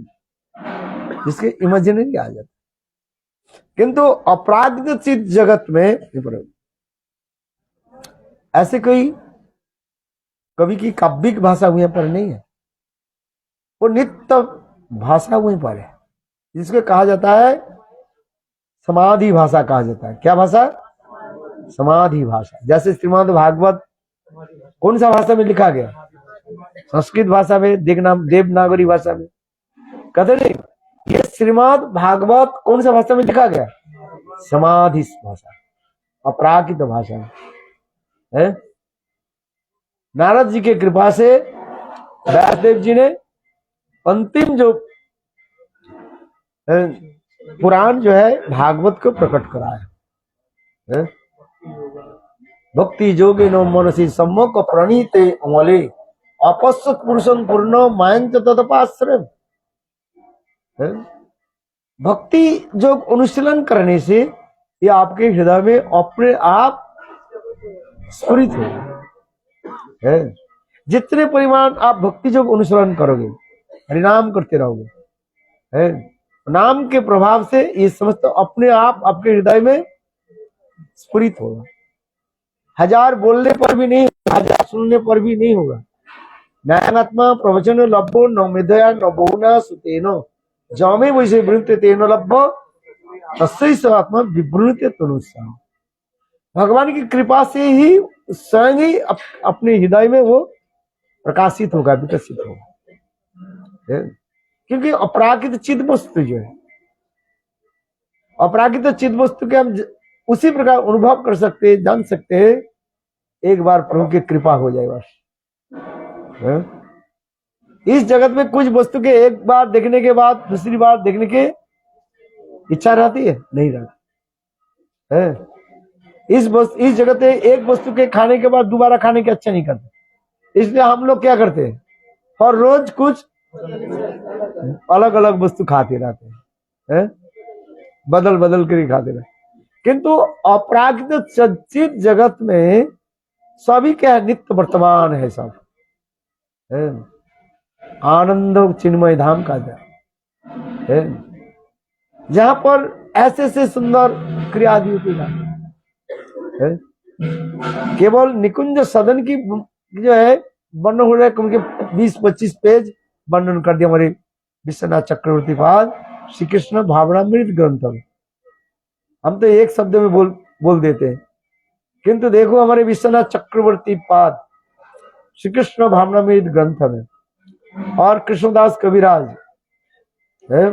Speaker 1: जिसके इमेजिनरी आ जाता है। किंतु अपराधित चित्त जगत में ऐसे कोई कवि की काव्यिक भाषा हुई पर नहीं है, वो नित्य भाषा हुई पर है, जिसको कहा जाता है समाधि भाषा कहा जाता है। क्या भाषा? समाधि भाषा। जैसे श्रीमद् भागवत कौन सा भाषा में लिखा गया? संस्कृत भाषा में, देवनागरी भाषा में। कहते नहीं, ये श्रीमद् भागवत कौन सा भाषा में लिखा गया? समाधि भाषा, अपराकृत भाषा में है। नारद जी के कृपा से व्यासदेव जी ने अंतिम जो पुराण जो है भागवत को प्रकट कराया। भक्ति जोगे नो मनसी सम्मुख प्रणीते अमले अपश्यत पुरुषं पूर्ण मायंच तदपाश्रय। भक्ति जो अनुशीलन करने से ये आपके हृदय में अपने आप स्फुरित हो। जितने परिमाण आप भक्ति जो अनुसरण करोगे, हरिनाम करते रहोगे, नाम के प्रभाव से ये समस्त अपने आप आपके हृदय में स्फुरित होगा। हजार बोलने पर भी नहीं, हजार सुनने पर भी नहीं होगा। न्यायात्मा प्रवचन लभ्यो न मेधया न बहुना सुतेनो जमे वैसे वृत्ते तेनो लभ्यो तस्सैष आत्मा विवृणते तनुस्सा। भगवान की कृपा से ही स्वयं ही अपने हृदय में वो प्रकाशित होगा, विकसित होगा। क्योंकि अपराकृत चिद वस्तु जो है, अपराकृत चिद वस्तु के हम उसी प्रकार अनुभव कर सकते हैं, जान सकते हैं, एक बार प्रभु की कृपा हो जाए बस। इस जगत में कुछ वस्तु के एक बार देखने के बाद दूसरी बार देखने के इच्छा रहती है? नहीं रहती है। इस जगत में एक वस्तु के खाने के बाद दोबारा खाने की अच्छा नहीं करते। इसलिए हम लोग क्या करते हैं? और रोज कुछ अलग अलग वस्तु खाते रहते हैं, बदल बदल कर खाते रहते। किंतु अपराकृत सच्चित जगत में सभी क्या नित्य वर्तमान है, सब है। आनंद चिन्मय धाम का है, जहां पर ऐसे से सुंदर क्रिया आदि होती है। केवल निकुंज सदन की जो है वर्णन हो रहा है, उनके 20-25 पेज वर्णन कर दिया हमारे विश्वनाथ चक्रवर्ती पाद श्री कृष्ण भावनामृत ग्रंथ में। हम तो एक शब्द में बोल देते हैं, किंतु देखो हमारे विश्वनाथ चक्रवर्ती पाद श्री कृष्ण भावनामृत ग्रंथ में और कृष्णदास कविराज है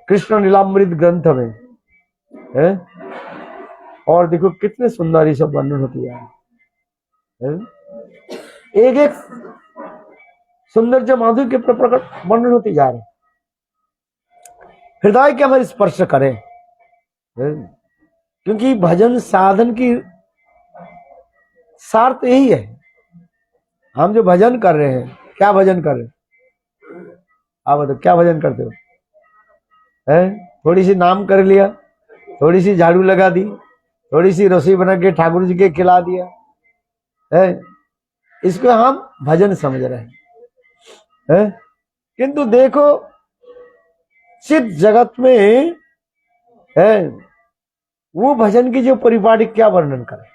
Speaker 1: कृष्ण लीलामृत ग्रंथ में है, और देखो कितने सुंदर ये सब वर्णन होती है। एक एक सुंदर जो माधुर्य के प्रकट वर्णन होती जा रहे, हृदय के हमारे स्पर्श करें, क्योंकि भजन साधन की सार्थ यही है। हम जो भजन कर रहे हैं, क्या भजन कर रहे हैं आप बताओ, क्या भजन करते हो? थोड़ी सी नाम कर लिया, थोड़ी सी झाड़ू लगा दी, थोड़ी सी रसोई बना के ठाकुर जी के खिला दिया है, इसको हम भजन समझ रहे हैं। किंतु देखो चित जगत में है वो भजन की जो परिपाटी क्या वर्णन करे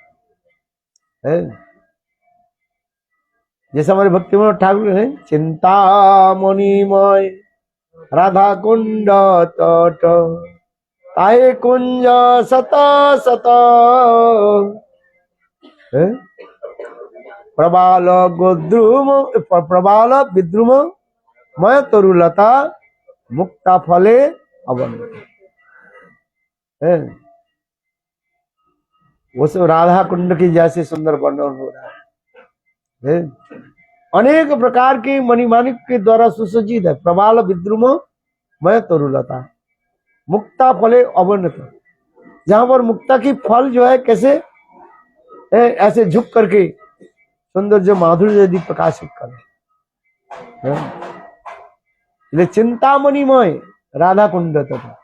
Speaker 1: है। जैसे हमारे भक्ति मनोहर ठाकुर है, चिंता मणिमय राधा कुंड तट ताहे कुंज सता सता प्रबाल गोद्रुम प्रबाल विद्रुम मय तरुलता मुक्ता फले अवन। वो सब राधा कुंड की जैसे सुंदर वर्णन हो रहा है। अनेक प्रकार के मणिमाणिक के द्वारा सुसज्जित है। प्रबाल विद्रुम मय तरुलता मुक्ता फले अवनत, जहां पर मुक्ता की फल जो है कैसे ऐसे झुक करके सुंदर जो माधुर्य यदि प्रकाशित करे। चिंतामणिमय राधा कुंड तथा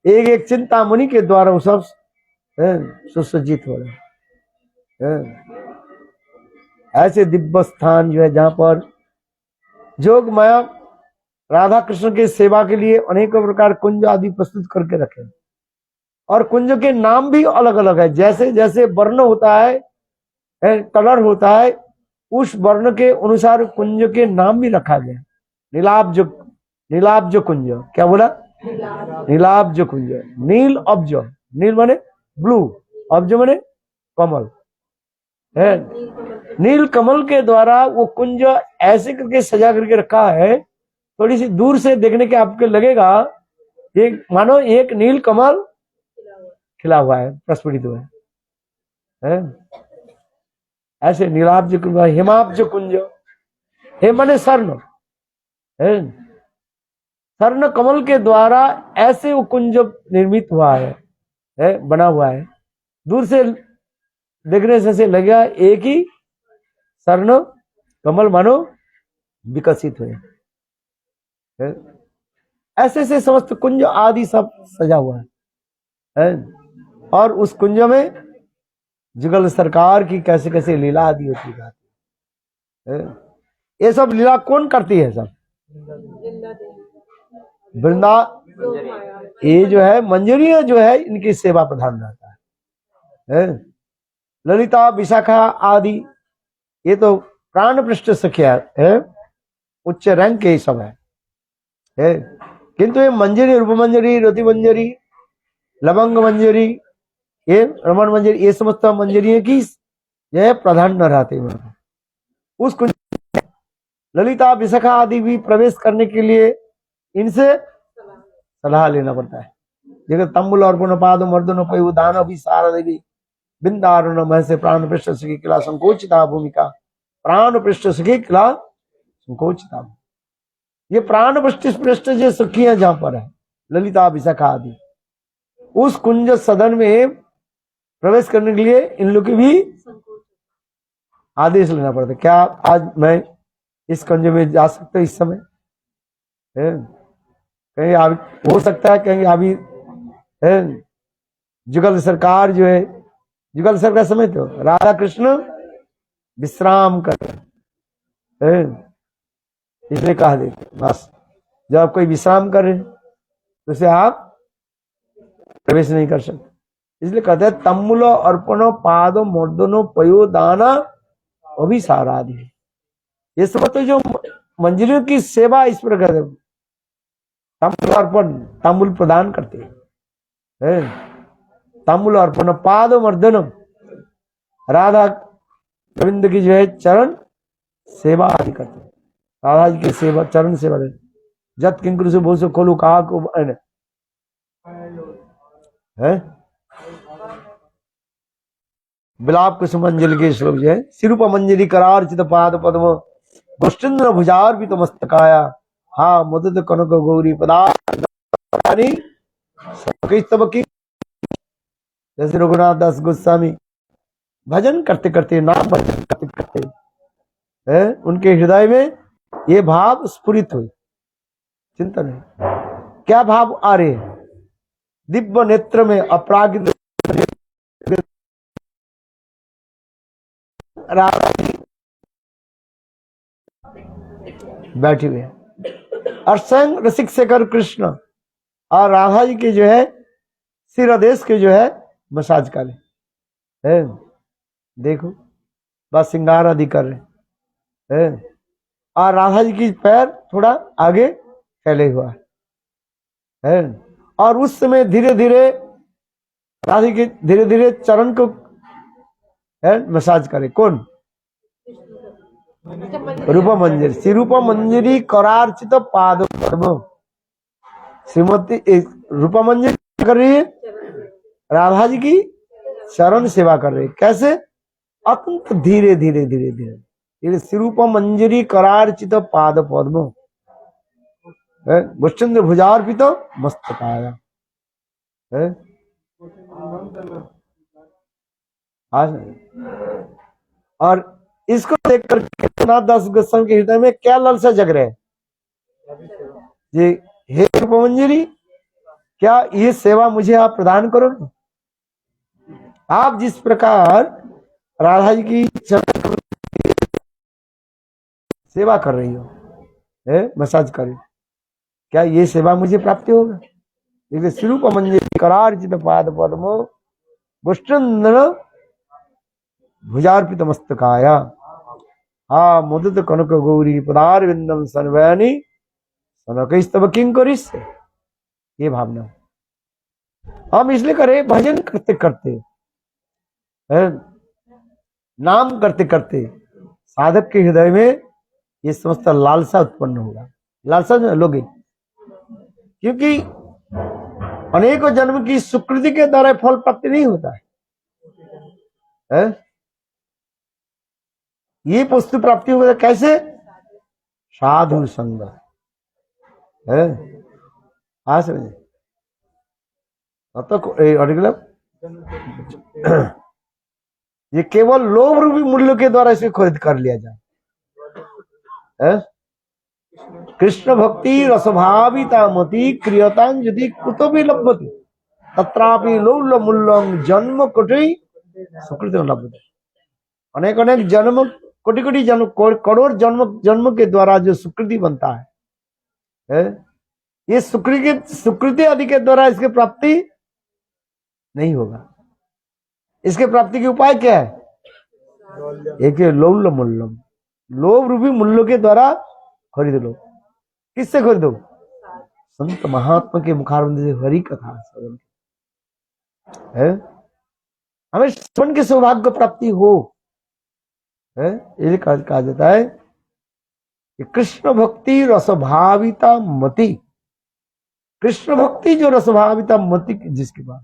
Speaker 1: एक एक चिंतामणि के द्वारा वो सब सुसज्जित हो रहे हैं। ऐसे दिव्य स्थान जो है जहां पर जोग माया राधा कृष्ण की सेवा के लिए अनेकों प्रकार कुंज आदि प्रस्तुत करके रखे, और कुंज के नाम भी अलग अलग है। जैसे जैसे वर्ण होता है, कलर होता है, उस वर्ण के अनुसार कुंज के नाम भी रखा गया। नीलाब्ज कुंज, क्या बोला? नीलाब्ज कुंज, नील अब्ज, नील माने ब्लू, अब्ज माने कमल है। नील कमल के द्वारा वो कुंज ऐसे करके सजा करके रखा है, थोड़ी सी दूर से देखने के आपको लगेगा एक मानो एक नील कमल खिला हुआ है, प्रस्फुटित हुआ है। ऐसे नीलाब्ज कुंज, हिमाब्ज कुंज, हे माने स्वर्ण है, स्वर्ण कमल के द्वारा ऐसे वो कुंज निर्मित हुआ है, बना हुआ है। दूर से देखने से लगेगा एक ही स्वर्ण कमल मानो विकसित हुए। ऐसे से समस्त कुंज आदि सब सजा हुआ है। और उस कुंज में जुगल सरकार की कैसे कैसे लीला आदि होती है। ये सब लीला कौन करती है? सब वृंदा, ये जो है मंजरी जो है इनकी सेवा प्रधान रहता है। ललिता विशाखा आदि ये तो प्राण पृष्ठ सखिया है, उच्च रैंक के सब है। किंतु ये मंजरी, रूप मंजरी, रति मंजरी, लवंग मंजरी, ये रमन मंजरी, ये समस्त मंजरी की यह प्रधान न रहते हैं। उस कुंज ललिता विशाखा आदि भी प्रवेश करने के लिए इनसे सलाह लेना पड़ता है। जगह तंबुल और पाद मर्दन पयु दान भी सारा देवी बिंदारुण मह से प्राण पृष्ठ सखी किला संकोचिता भूमिका, प्राण पृष्ठ सखी किला संकोचिता। ये प्राण पृष्ठ जो सखियां जहां पर है ललिता विशाखा आदि, उस कुंज सदन में प्रवेश करने के लिए इन लोग की भी आदेश लेना पड़ता है। क्या आज मैं इस कुंज में जा सकता हूं? इस समय कहीं हो सकता है कहीं अभी जुगल सरकार जो है, जुगल सरकार समय तो राधा कृष्ण विश्राम कर इसलिए कहा देते बस जब आप कोई विश्राम कर रहे तो उसे आप प्रवेश नहीं कर सकते। इसलिए कहते हैं तम्मुलो अर्पणो पादो मर्दनो पयो दाना वो भी साराधि है। ये सब तो जो मंजरियों की सेवा इस प्रकार तांबूल अर्पण, तांबूल प्रदान करते हैं, तांबूल अर्पण पाद मर्दनम, राधा गोविंद की जो है चरण सेवा आदि करते हैं। राधा जी की सेवा, चरण सेवा जत किंकुर से बोल से खोलू कहा को है बिलाप कुसुमंजलि के श्लोक जो है, सिरूप मंजरी करार्चित पाद पद्म गोष्ठेन्द्र भुजार्पित मस्तकाया, हा मुदित कनक गौरी पदानी तब की। जैसे रघुनाथ दास गोस्वामी भजन करते करते, नाम भजन करते करते उनके हृदय में ये भाव स्फुरित हुई। चिंतन है क्या भाव आ रहे हैं? दिव्य नेत्र में अपरागित राधा जी बैठे हुए हैं और स्वयं रसिक शेखर कृष्ण और राधा जी के जो है सिर आदेश के जो है मसाज कर रहे हैं। देखो बस श्रृंगार आदि कर रहे हैं और राधा जी की पैर थोड़ा आगे फैले हुआ है और उस समय धीरे धीरे राधा के धीरे धीरे चरण को मसाज करे। कौन? रूप मंजरी, श्रीरूप मंजरी करार्चित पाद पद्म। श्रीमती रूपा मंजरी कर रही है, राधा जी की चरण सेवा कर रही है। कैसे? अत्यंत धीरे धीरे धीरे धीरे श्रीरूप मंजरी करार्चित पाद पद्म गोष्ठेन्द्र भुजार्पित मस्तकाया। और इसको देखकर रघुनाथ दास गोस्वामी के हृदय में क्या लालसा जग रहे हैं? ये हे रूप मंजरी, क्या ये सेवा मुझे आप प्रदान करोगे? आप जिस प्रकार राधा जी की सेवा कर रही हो, मसाज कर रही हो, क्या ये सेवा मुझे प्राप्ति होगा? देखिए स्वरूप मंजरी करार्चित पाद पद्मो गोष्ठेन्द्र भुजार्पित मस्तकाया, हा मुदित कनक गौरी पदारविंदम सनवयनी सनकैस्तव किंकरिष्। ये भावना हम इसलिए करें, भजन करते करते नाम करते करते साधक के हृदय में ये समस्त लालसा उत्पन्न होगा। लालसा जो लोगे, क्योंकि अनेकों जन्म की सुकृति के द्वारा फल प्राप्ति नहीं होता है। ये वस्तु प्राप्ति होगा कैसे? साधु संग है। हाँ समझे? ये केवल लोभ रूपी मूल्य के द्वारा इसे खरीद कर लिया जाए। कृष्ण भक्ति रसभाविता मति क्रियता यदि कुतो भी लभ्यते तत्रापि लोभ मूल्यं जन्म कोटि सुकृत लभ्यते। अनेक अनेक जन्म, कोटि कोटि जन्म, करोड़ जन्म के द्वारा जो सुकृति बनता है, ये सुकृति आदि के द्वारा इसके प्राप्ति नहीं होगा। इसके प्राप्ति के उपाय क्या है? एक लोभ मूल्यम, लोभ रूपी मूल्य के द्वारा खरीद लो। किससे खरीदो? संत महात्मा के मुखारविंद से हरि कथा श्रवण है। हमें श्रवण के सौभाग्य को प्राप्ति हो, ये कहा जाता है कि कृष्ण भक्ति रसभाविता मति। कृष्ण भक्ति जो रसभाविता मति जिसके पास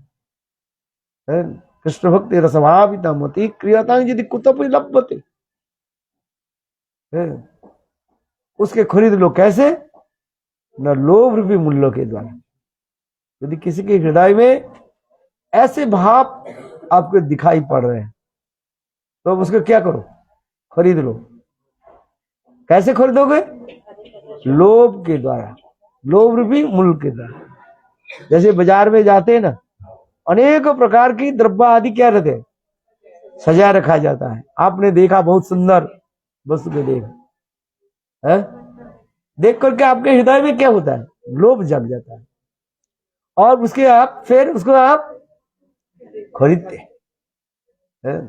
Speaker 1: है, कृष्ण भक्ति रसभाविता मति क्रियता यदि कुतोपि लभ्यते, उसके खरीद लो। कैसे? न लोभ रूपी मूल्यों के द्वारा। यदि किसी के हृदय में ऐसे भाव आपको दिखाई पड़ रहे हैं तो उसको क्या करो? खरीद लो। कैसे खरीदोगे? लोभ के द्वारा, लोभ रूपी मूल्य के द्वारा। जैसे बाजार में जाते हैं ना, अनेक प्रकार की द्रव्य आदि क्या रहते हैं, सजा रखा जाता है। आपने देखा बहुत सुंदर वस्तु को देख करके आपके हृदय में क्या होता है? लोभ जग जाता है और उसके आप फिर उसको आप खरीदते हैं।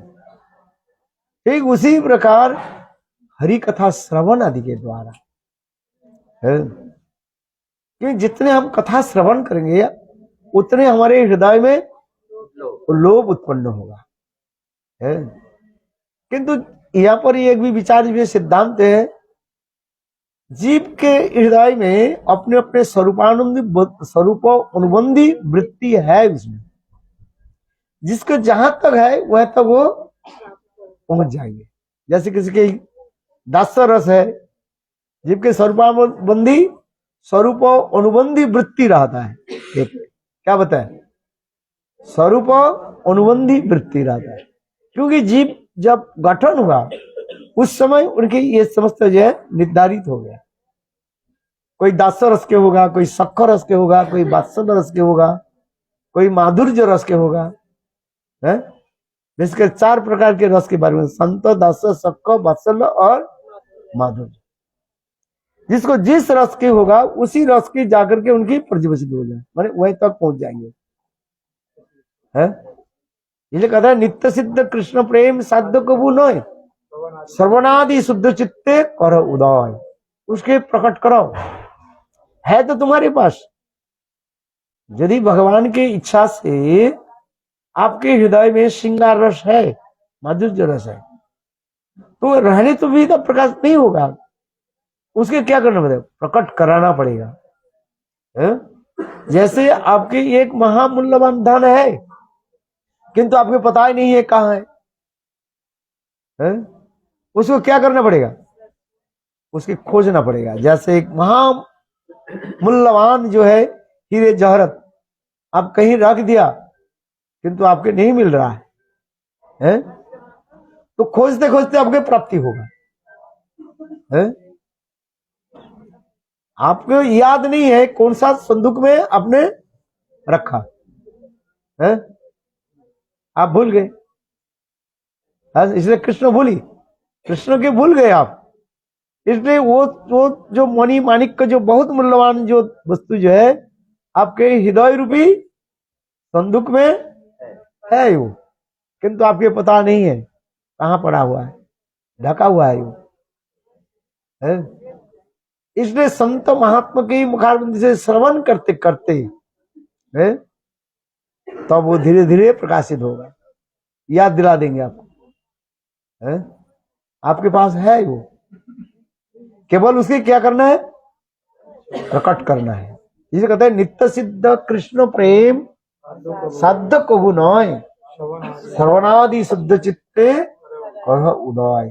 Speaker 1: ठीक उसी प्रकार हरि कथा श्रवण आदि के द्वारा है, कि जितने हम कथा श्रवण करेंगे उतने हमारे हृदय में लोभ उत्पन्न होगा है। किंतु यहाँ पर एक भी विचार भी सिद्धांत है, जीव के हृदय में अपने अपने स्वरूप अनुबंधी वृत्ति है उसमें, जिसको जहां तक है वह तक वो पहुंच जाएंगे। जैसे किसी के दास्य रस है, जीव के स्वरूपानुबंधी स्वरूप अनुबंधी वृत्ति रहता है, एक क्या बताए स्वरूप अनुबंधी वृत्ति रहता है, क्योंकि जीव जब गठन हुआ उस समय उनके ये समस्त जो है निर्धारित हो गया। कोई दास्य रस के होगा, कोई शक्कर रस के होगा, कोई वात्सल्य रस के होगा, कोई माधुर्य रस के होगा है। जिसके 4 प्रकार के रस के बारे में, संत, दास्य, शक्कर, वात्सल्य और माधुर्य। जिसको जिस रस के होगा उसी रस की जाकर के उनकी पर्यवसित हो जाए, माने वहीं तक पहुंच जाएंगे है। इसलिए कहता है नित्य सिद्ध कृष्ण प्रेम साध्य कबू नय, सर्वनादि शुद्ध चित्ते कर उदय। उसके प्रकट करो, है तो तुम्हारे पास। यदि भगवान की इच्छा से आपके हृदय में श्रृंगार रस है, माधुर्य रस है, तो रहने तो भी तो प्रकाश नहीं होगा। उसके क्या करना पड़ेगा? प्रकट कराना पड़ेगा है? जैसे आपके एक महामूल्यवान धन है, किंतु आपको पता ही नहीं है कहाँ है? उसको क्या करना पड़ेगा? उसकी खोजना पड़ेगा। जैसे एक महामूल्यवान जो है हीरे जहरत आप कहीं रख दिया किंतु आपके नहीं मिल रहा है? तो खोजते खोजते आपके प्राप्ति होगा है? आपको याद नहीं है कौन सा संदूक में आपने रखा है, आप भूल गए। इसलिए कृष्ण के भूल गए आप। इसलिए वो जो मणि माणिक का जो बहुत मूल्यवान जो वस्तु जो है आपके हृदय रूपी संदूक में है वो, किंतु आपके पता नहीं है कहाँ पड़ा हुआ है, ढका हुआ है वो है। इसलिए संत महात्मा की मुखारबिंद से श्रवण करते करते है तब तो वो धीरे धीरे प्रकाशित होगा। याद दिला देंगे आपको है? आपके पास है वो, केवल उसके क्या करना है? प्रकट करना है। जिसे कहते हैं नित्य सिद्ध कृष्ण प्रेम साध्य कबू नय, श्रवणादि शुद्ध चित्ते कह उदय।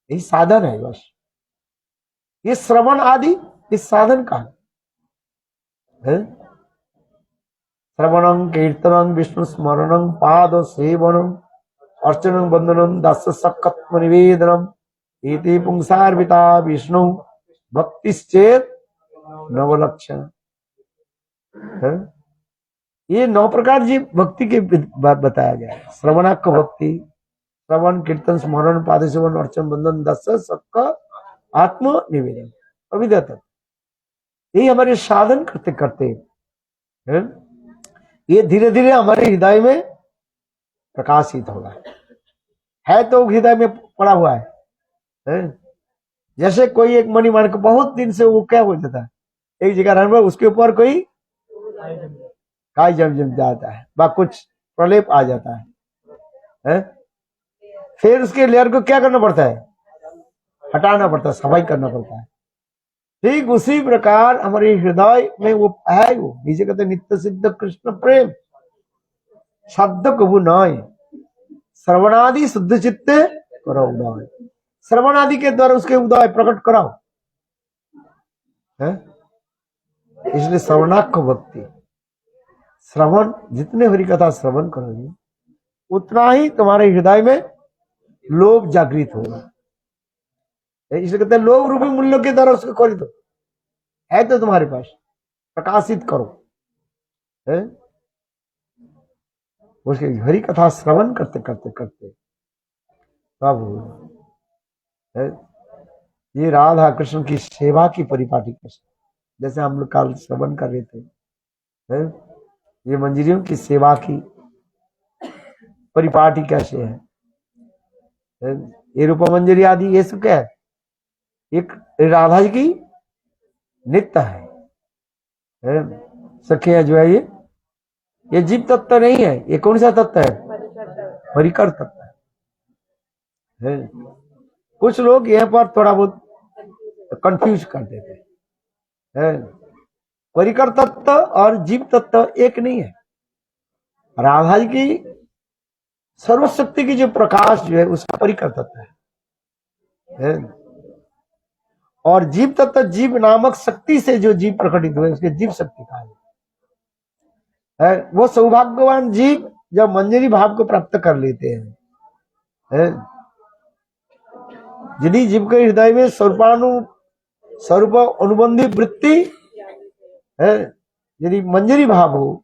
Speaker 1: यही साधन है बस। ये श्रवण आदि इस साधन का है। श्रवणं कीर्तनं विष्णु स्मरणं पाद सेवनं अर्चनं वंदनं दास्य सक्कत्व निवेदनम इति पुंसार्पिता विष्णु भक्तिश्चेत नवलक्षण। ये 9 प्रकार जी भक्ति के बताया गया है। श्रवणाक भक्ति, श्रवण कीर्तन स्मरण पाद सेवन अर्चन वंदन दास्य सक्का आत्म निवेदन अविदत। यही हमारे साधन करते करते है? ये धीरे धीरे हमारे हृदय में प्रकाशित होगा। है तो हृदय में पड़ा हुआ है? जैसे कोई एक मणि माणिक बहुत दिन से वो क्या हो जाता है, एक जगह रहने पर उसके ऊपर कोई काई जम जाता है व कुछ प्रलेप आ जाता है? फिर उसके लेयर को क्या करना पड़ता है? हटाना पड़ता है, सफाई करना पड़ता है। ठीक उसी प्रकार हमारे हृदय में वो है, वो नीचे कहते नित्य सिद्ध कृष्ण प्रेम शब्द कबू नय, श्रवणादि शुद्ध चित्ते करो उदय। श्रवण आदि के द्वारा उसके उदय प्रकट कराओ है? इसलिए श्रवणाक्ष भक्ति, श्रवण जितने हरि कथा श्रवण करोगे उतना ही तुम्हारे हृदय में लोभ जागृत होगा। इसलिए कहते हैं लोभ रूपी मूल्यों के द्वारा उसको खरीदो। है तो तुम्हारे पास, प्रकाशित करो है? उसके हरि कथा श्रवण करते करते करते तब है? ये राधा कृष्ण की सेवा की परिपाटी कैसे, जैसे हम लोग कल श्रवण कर रहे थे है? ये मंजरियों की सेवा की परिपाटी कैसे है? ये रूपा मंजरी आदि ये सब क्या है? एक राधा जी की नित्य है। सखियां जो है ये जीव तत्व नहीं है, ये कौन सा तत्व है? परिकर तत्व है। कुछ लोग यहाँ पर थोड़ा बहुत कंफ्यूज कर देते हैं। परिकर तत्व और जीव तत्व एक नहीं है। राधा जी की सर्वशक्ति की जो प्रकाश जो है उसका परिकर तत्व है। और जीव तत्व जीव नामक शक्ति से जो जीव प्रकटित हुए उसके जीव शक्ति का है। वो सौभाग्यवान जीव जब मंजरी भाव को प्राप्त कर लेते हैं। यदि जीव के हृदय में स्वरूप अनुबंधी वृत्ति है, यदि मंजरी भाव हो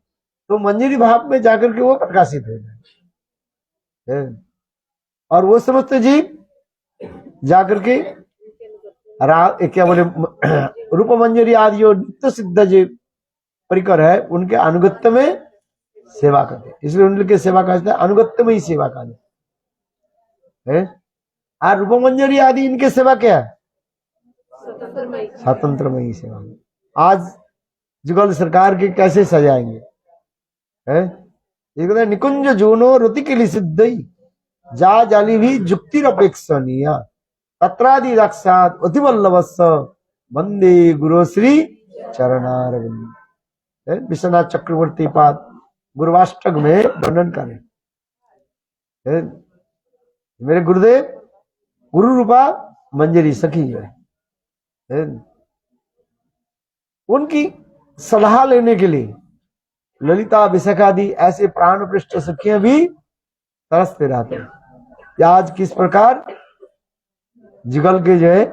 Speaker 1: तो मंजरी भाव में जाकर के वो प्रकाशित हो जाए। और वो समस्त जीव जाकर के क्या बोले रूप मंजरी आदि जो नित्य सिद्ध जो परिकर है उनके अनुगत्य में सेवा करते, इसलिए उनके सेवा करते हैं अनुगत्य में ही सेवा करते। और रूप मंजरी आदि इनके सेवा क्या है? स्वतंत्र में ही सेवा। आज जुगल सरकार के कैसे सजाएंगे? है निकुंज जूनो रुति के लिए सिद्ध जा जाली भी जुक्ति अपेक्षणीय तत्रादि रक्षात अतिवल्लभस्स वंदे गुरु श्री चरणारविंद। विश्वनाथ चक्रवर्ती पाद गुरुवाष्टक में वर्णन करें। मेरे गुरुदेव गुरु रूपा मंजरी सखी है। उनकी सलाह लेने के लिए ललिता विशाखादि ऐसे प्राण पृष्ठ सखियां भी तरसते रहते हैं। आज किस प्रकार जुगल के जो है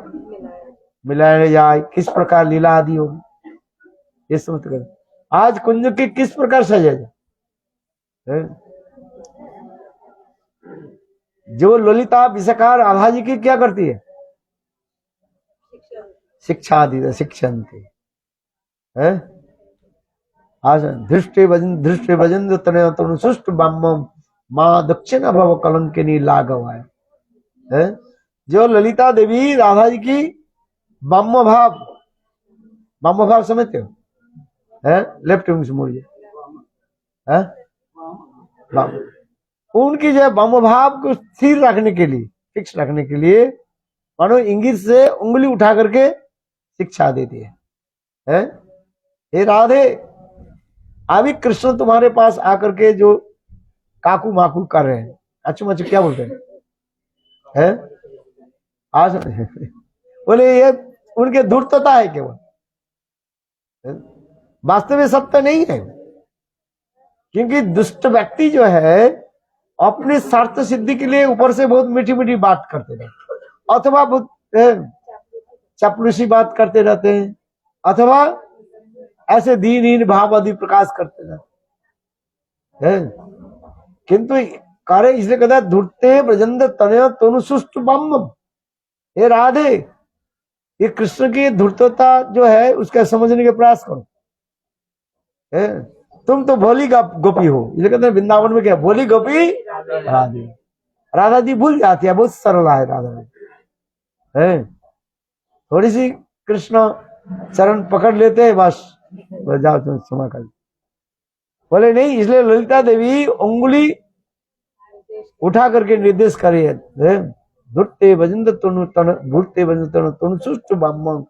Speaker 1: मिलाने जाए, किस प्रकार लीला आदि होगी, ये समझ कर आज कुंज के किस प्रकार सजा जाए। जो ललिता विशाखा राधा जी की क्या करती है? शिक्षा दी, शिक्षण थी। आज धृष्टि भजन तनु सुष्ट ब्रह्म माँ दक्षिण भव कलंकिनी लाघव है। जो ललिता देवी राधा जी की ब्रह्म भाव समझते हो? लेफ्ट विंग से मुड़िए। उनकी जो ब्रह्म भाव को स्थिर रखने के लिए, फिक्स रखने के लिए मानो इंगित से उंगली उठा करके शिक्षा देती है। हे राधे, अभी कृष्ण तुम्हारे पास आकर के जो काकू माकू कर रहे हैं, अचुमचु क्या बोलते हैं? आज बोले ये उनके धूर्तता है केवल, वास्तव में सत्य नहीं है। क्योंकि दुष्ट व्यक्ति जो है अपने स्वार्थ सिद्धि के लिए ऊपर से बहुत मीठी मीठी बात करते रहते, अथवा बहुत चापलूसी बात करते रहते हैं, अथवा ऐसे दीनहीन भाव आदि प्रकाश करते रहते हैं। किंतु कार्य इसलिए कहता है धूर्ते ब्रजंद तनय तनु सुष्ट बम। हे राधे, ये कृष्ण की धूर्तता जो है उसका समझने के प्रयास करो। तुम तो भोली गोपी हो, इसलिए कहते हैं वृंदावन में क्या भोली गोपी राधे। राधा जी भूल जाती है, बहुत सरल है राधा जी। थोड़ी सी कृष्ण चरण पकड़ लेते हैं, बस जाओ तुम क्षमा कर। बोले नहीं, इसलिए ललिता देवी उंगली उठा करके निर्देश करे धुट्टे भजंद तनु सुष्ट ब्राह्मण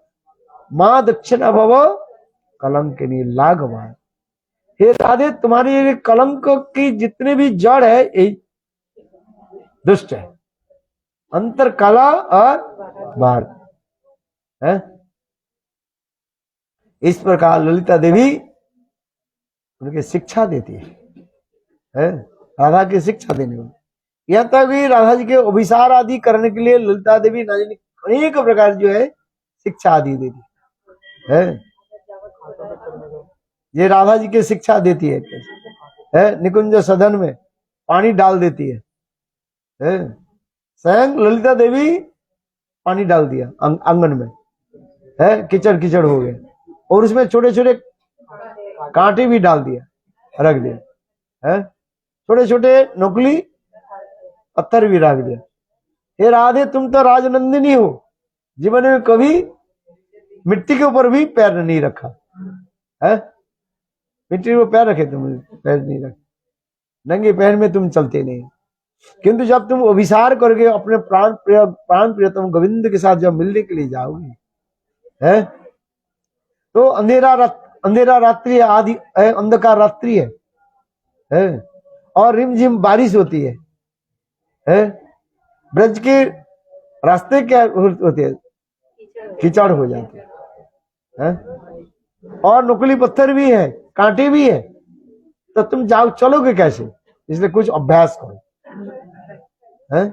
Speaker 1: माँ दक्षिण भव कलंकिनी लाघवा। हे राधे, तुम्हारी ये कलंक की जितने भी जड़ है ये दुष्ट है, अंतर कला और बाहर है। इस प्रकार ललिता देवी उनकी शिक्षा देती है राधा की शिक्षा देने में। यहाँ तक भी राधा जी के अभिसार आदि करने के लिए ललिता देवी अनेक प्रकार जो है शिक्षा आदि देती है। ये राधा जी की शिक्षा देती है। निकुंज सदन में पानी डाल देती है। स्वयं ललिता देवी पानी डाल दिया आंगन में, कीचड़ कीचड़ हो गए, और उसमें छोटे छोटे कांटे भी डाल दिया, रख दिया, छोटे छोटे नकली पत्थर भी रख दिया। हे राधे तुम तो राजनंदिनी हो, जीवन में कभी मिट्टी के ऊपर भी पैर नहीं रखा है। मिट्टी में पैर रखे तुम, पैर नहीं रखे, नंगे पैर में तुम चलते नहीं। किंतु जब तुम अभिसार करके अपने प्राण प्रियतम गोविंद के साथ जब मिलने के लिए जाओगे है, तो अंधेरा रात्रि आदि अंधकार रात्रि है और रिमझिम बारिश होती है। ब्रज के रास्ते क्या होते हैं, कीचड़ हो जाते हैं, और नुकीली पत्थर भी है, कांटे भी है, तो तुम जाओ चलोगे कैसे? इसलिए कुछ अभ्यास करो, है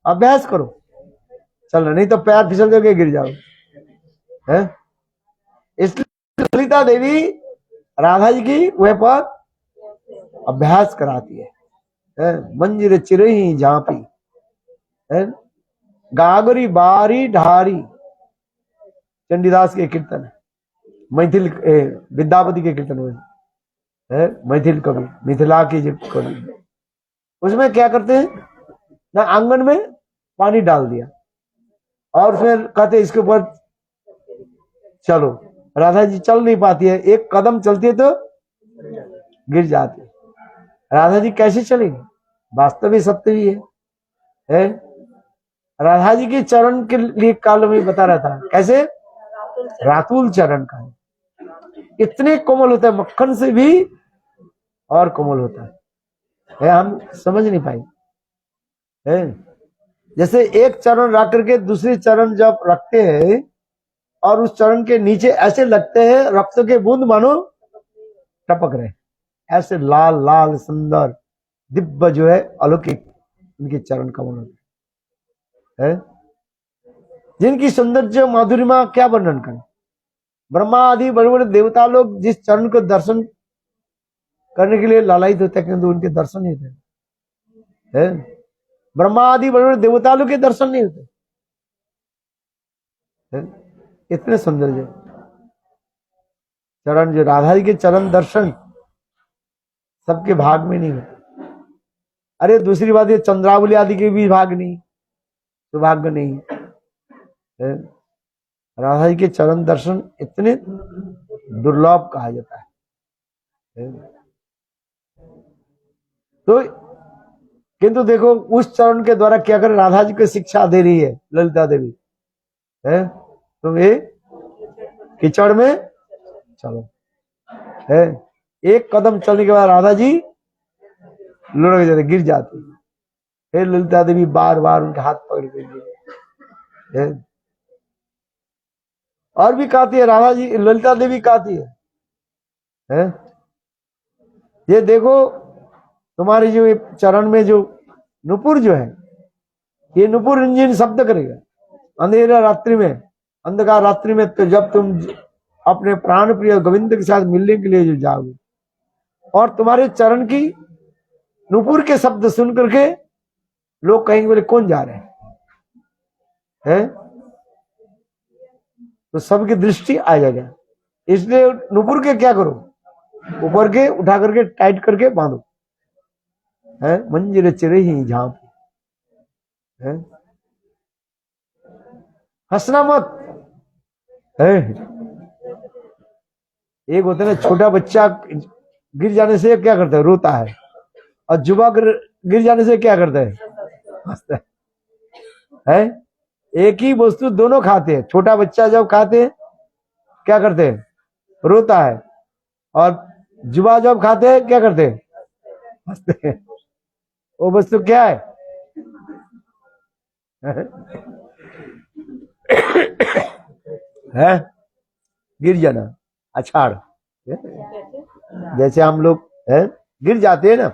Speaker 1: अभ्यास करो चलो, नहीं तो पैर फिसल जाओगे, गिर जाओ है। इसलिए ललिता देवी राधा जी की वह पर अभ्यास कराती है। मंजिर चिरही झांपी है, गागरी बारी ढारी, चंडीदास के कीर्तन है, मैथिल विद्यापति के कीर्तन हुए है, मैथिल कवि, मिथिला की जो कवि, उसमें क्या करते हैं ना, आंगन में पानी डाल दिया और उसमें कहते इसके ऊपर चलो। राधा जी चल नहीं पाती है, एक कदम चलती है तो गिर जाती है। राधा जी कैसे चलेगी? वास्तव में सत्य भी है। राधा जी के चरण के लिए काल में बता रहा था, कैसे रातुल चरण का है, इतने कोमल होता है, मक्खन से भी और कोमल होता है, हम समझ नहीं पाए है। जैसे एक चरण रख करके दूसरे चरण जब रखते हैं और उस चरण के नीचे ऐसे लगते हैं रक्त के बूंद मानो टपक रहे, ऐसे लाल लाल सुंदर दिव्य जो है अलौकिक उनके चरण कमल होते हैं, जिनकी सौंदर्य माधुरिमा क्या वर्णन करें। ब्रह्मा आदि बड़े बड़े देवता लोग जिस चरण को दर्शन करने के लिए लालायित होते हैं, किंतु उनके दर्शन नहीं होते हैं। ब्रह्मा आदि बड़े बड़े देवता लोग के दर्शन नहीं होते हैं? इतने सौंदर्य चरण, जो राधा जी के चरण दर्शन सबके भाग में नहीं होते। अरे दूसरी बात, ये चंद्रावली आदि के भी भाग नहीं, सौभाग्य नहीं है। राधा जी के चरण दर्शन इतने दुर्लभ कहा जाता है। तो किंतु देखो उस चरण के द्वारा क्या कर राधा जी को शिक्षा दे रही है ललिता देवी है, तुम ये कीचड़ में चलो है। एक कदम चलने के बाद राधा जी लुढ़क जाते, गिर जाती है। फिर ललिता देवी बार बार उनके हाथ पकड़ के गिरे। और भी कहती है राधा जी, ललिता देवी कहती है ये देखो तुम्हारे जो चरण में जो नुपुर जो है, ये नुपुर इंजन शब्द करेगा अंधेरा रात्रि में, अंधकार रात्रि में। तो जब तुम अपने प्राण प्रिय गोविंद के साथ मिलने के लिए जो जाओगे और तुम्हारे चरण की नुपुर के शब्द सुन करके लोग कहेंगे बोले कौन जा रहे हैं, तो सबकी दृष्टि आ जाएगा। इसलिए नुपुर के क्या करो, ऊपर के उठा करके टाइट करके बांधो है, मंजिर चिरे ही झांप है। हंसना मत है। एक होता है ना छोटा बच्चा गिर जाने से क्या करता है, रोता है, और युवा गिर जाने से क्या करता है, हंसता है। एक ही वस्तु दोनों खाते हैं। छोटा बच्चा जब खाते हैं क्या करते हैं, रोता है, और युवा जब खाते हैं क्या करते हैं, हंसते हैं। वो वस्तु क्या है है गिर जाना, अछाड़। जैसे हम लोग है गिर जाते हैं ना,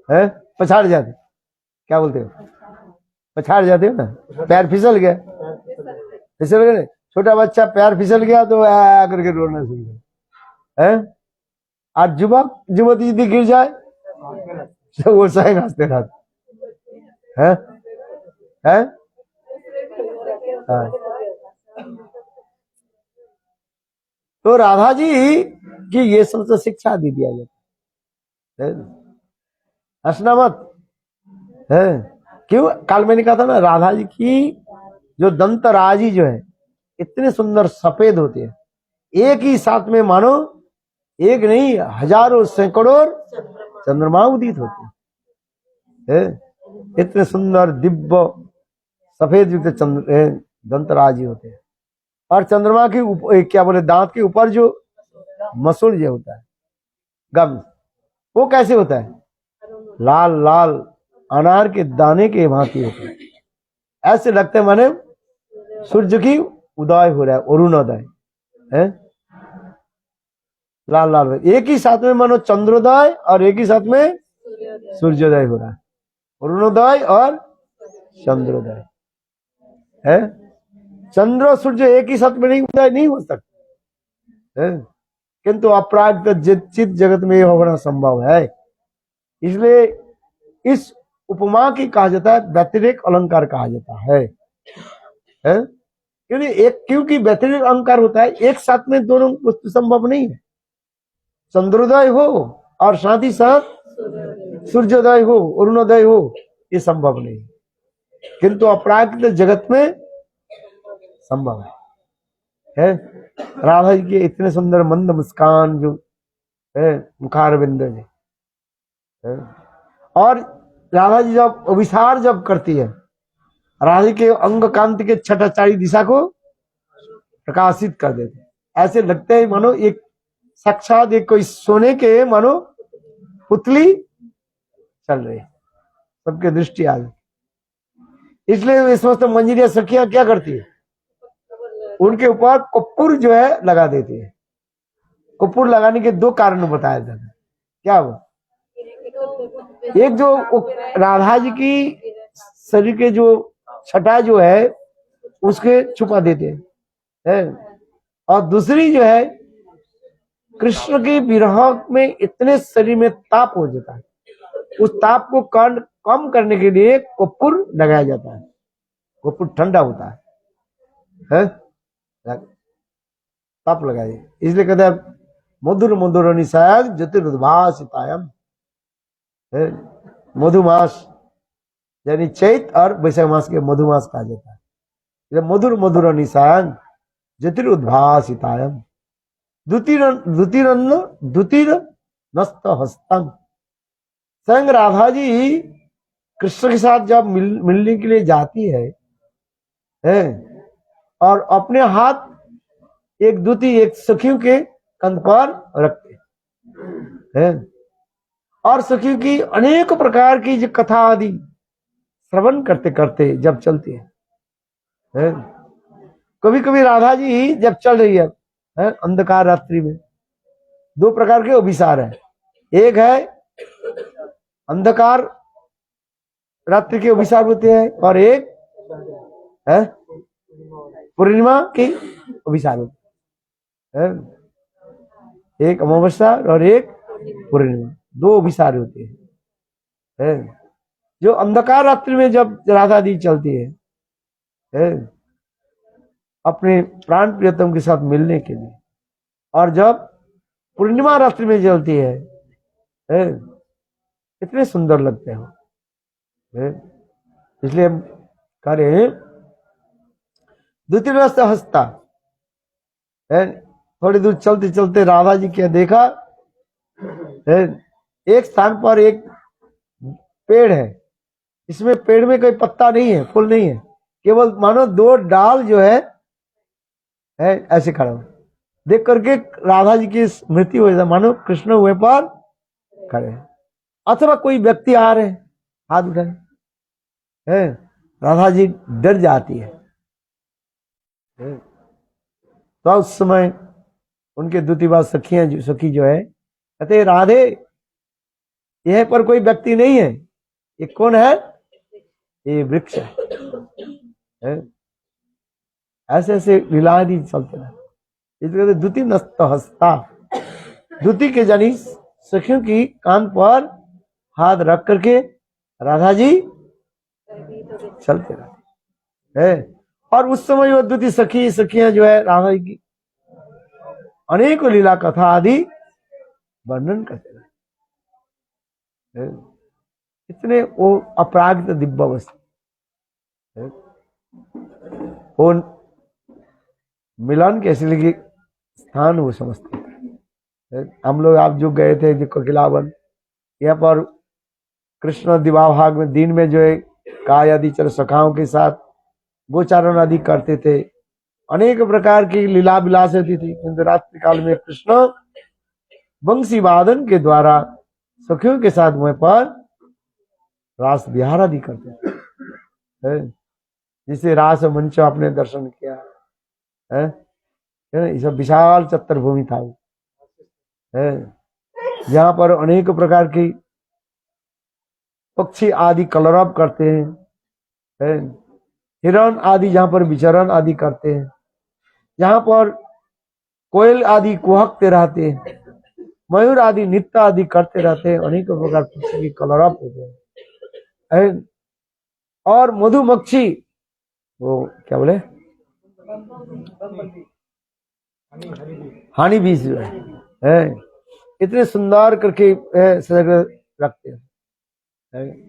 Speaker 1: है पछाड़ जाते, क्या बोलते हो, पछाड़ जाते हो ना, पैर फिसल गया, फिसल गए। छोटा बच्चा पैर फिसल गया तो आ करके रोना शुरू है। आज युवती यदि गिर जाए तो वो सही हंसते रहते हैं। तो राधा जी की ये सबसे शिक्षा दी दिया जाता है, हंसना मत है। क्यों? कल मैंने कहा था ना, राधा जी की जो दंतराजी जो है इतने सुंदर सफेद होते हैं, एक ही साथ में मानो एक नहीं हजारों सैकड़ों चंद्रमा उदित होते हैं। इतने सुंदर दिव्य सफेद युक्त चंद्र दंतराजी होते हैं। और चंद्रमा के क्या बोले, दांत के ऊपर जो मसूल जो होता है गम, वो कैसे होता है? लाल लाल अनार के दाने के भांति होता है। ऐसे लगते हैं माने सूर्य की उदय हो रहा है, अरुणोदय है। लाल लाल एक ही साथ में मानो चंद्रोदय और एक ही साथ में सूर्योदय हो रहा है। अरुणोदय और चंद्रोदय है। चंद्र और सूर्य एक ही साथ में नहीं उदय नहीं हो सकते, किंतु अपराग चित जगत में यह होना संभव है। इसलिए इस उपमा की कहा जाता है व्यतिरेक अलंकार कहा जाता है। क्योंकि व्यतिरेक अलंकार होता है, एक साथ में दोनों वस्तु संभव नहीं है। चंद्रोदय हो और साथ ही साथ सूर्योदय हो, अरुणोदय हो, ये संभव नहीं, किंतु अपराकृत जगत में संभव है। राधा जी के इतने सुंदर मंद मुस्कान जो है, मुखार बिंद है। और राधा जी जब अभिसार जब करती है, राधा जी के अंग कांति के छटाचारी दिशा को प्रकाशित कर देते हैं। ऐसे लगते हैं मानो एक साक्षात एक कोई सोने के मानो पुतली चल रही, सबके दृष्टि आ गई। इसलिए इस वक्त मंजिलिया सखियां क्या करती है, उनके ऊपर कपूर जो है लगा देती है। कपूर लगाने के दो कारण बताया जाता है। क्या वो? एक जो राधा जी की शरीर के जो छटा जो है उसके छुपा देते हैं, और दूसरी जो है कृष्ण के विरह में इतने शरीर में ताप हो जाता है, उस ताप को कम करने के लिए कपूर लगाया जाता है। कपूर ठंडा होता है, ताप लगाए, इसलिए कहते हैं मधुर मधुर निशायक ज्योतिरुद्भासितायम। मधुमास यानी चैत और वैशाख मास के मधुमास कहा जाता है। मधुर मधुर निशायक ज्योतिरुद्भासितायम द्युतिर नस्त हस्तम। स्वयं राधा जी कृष्ण के साथ जब मिलने के लिए जाती है, और अपने हाथ एक द्वितीय एक सखियों के कंध पर रखते हैं, और सखियों की अनेक प्रकार की जो कथा आदि श्रवण करते करते जब चलती है। कभी कभी राधा जी जब चल रही है, अंधकार रात्रि में, दो प्रकार के अभिसार है। एक है अंधकार रात्रि के अभिसार होते हैं, और एक है पूर्णिमा के अभिसार होते हैं। एक अमावस्या और एक पूर्णिमा, दो अभिसार होते हैं। जो अंधकार रात्रि में जब राधा दी चलती है अपने प्राण प्रियतम के साथ मिलने के लिए, और जब पूर्णिमा रात्रि में चलती है इतने सुंदर लगते हो। इसलिए हम कह रहे हैं द्वितीय हंसता है। थोड़ी दूर चलते चलते राधा जी क्या देखा, एक स्थान पर एक पेड़ है, इसमें पेड़ में कोई पत्ता नहीं है, फूल नहीं है, केवल मानो दो डाल जो है ऐसे खड़ा हो। देख करके राधा जी की स्मृति हो जाता, मानो कृष्ण हुए पर खड़े हैं, अथवा कोई व्यक्ति आ रहे हाथ उठाए, राधा जी डर जाती है। तो उस समय उनके द्वितीय सखियां सखी जो है कहते राधे यह पर कोई व्यक्ति नहीं है, ये कौन है? ये वृक्ष है। ऐसे ऐसे लीला चलते रहे। इसलिए द्वितीय नस्त हस्ता, द्वितीय के जानी सखियों की कान पर हाथ रख करके राधा जी चलते रहे। और उस समय वो द्वितीय सखियां जो है राधा जी की अनेकों लीला कथा आदि वर्णन करते रहे। इतने वो अपरागित दिव्य वस्तु है। वो मिलन के इसलिए स्थान वो समझते थे। हम लोग आप जो गए थे जो कोकिलावन, यहाँ पर कृष्ण दिवाभाग में दिन में जो है काय आदि चर सखाओं के साथ गोचारण आदि करते थे, अनेक प्रकार की लीला विलास होती थी। किंतु रात्रि काल में कृष्ण बंसी वादन के द्वारा सखियों के साथ वहीं पर रास विहार आदि करते थे। जिसे रास मंच आपने दर्शन किया है, ये सब विशाल चत्तर भूमि था है, जहाँ पर अनेक प्रकार की पक्षी आदि कलरव करते हैं, हिरण आदि जहाँ पर विचरण आदि करते हैं, जहाँ पर कोयल आदि कुहकते रहते हैं, मयूर आदि नृत्य आदि करते रहते हैं, अनेक प्रकार पक्षी की कलरव होते हैं। और मधुमक्खी वो क्या बोले हानी बीज जो है इतने सुंदर करके सजा रखते हैं।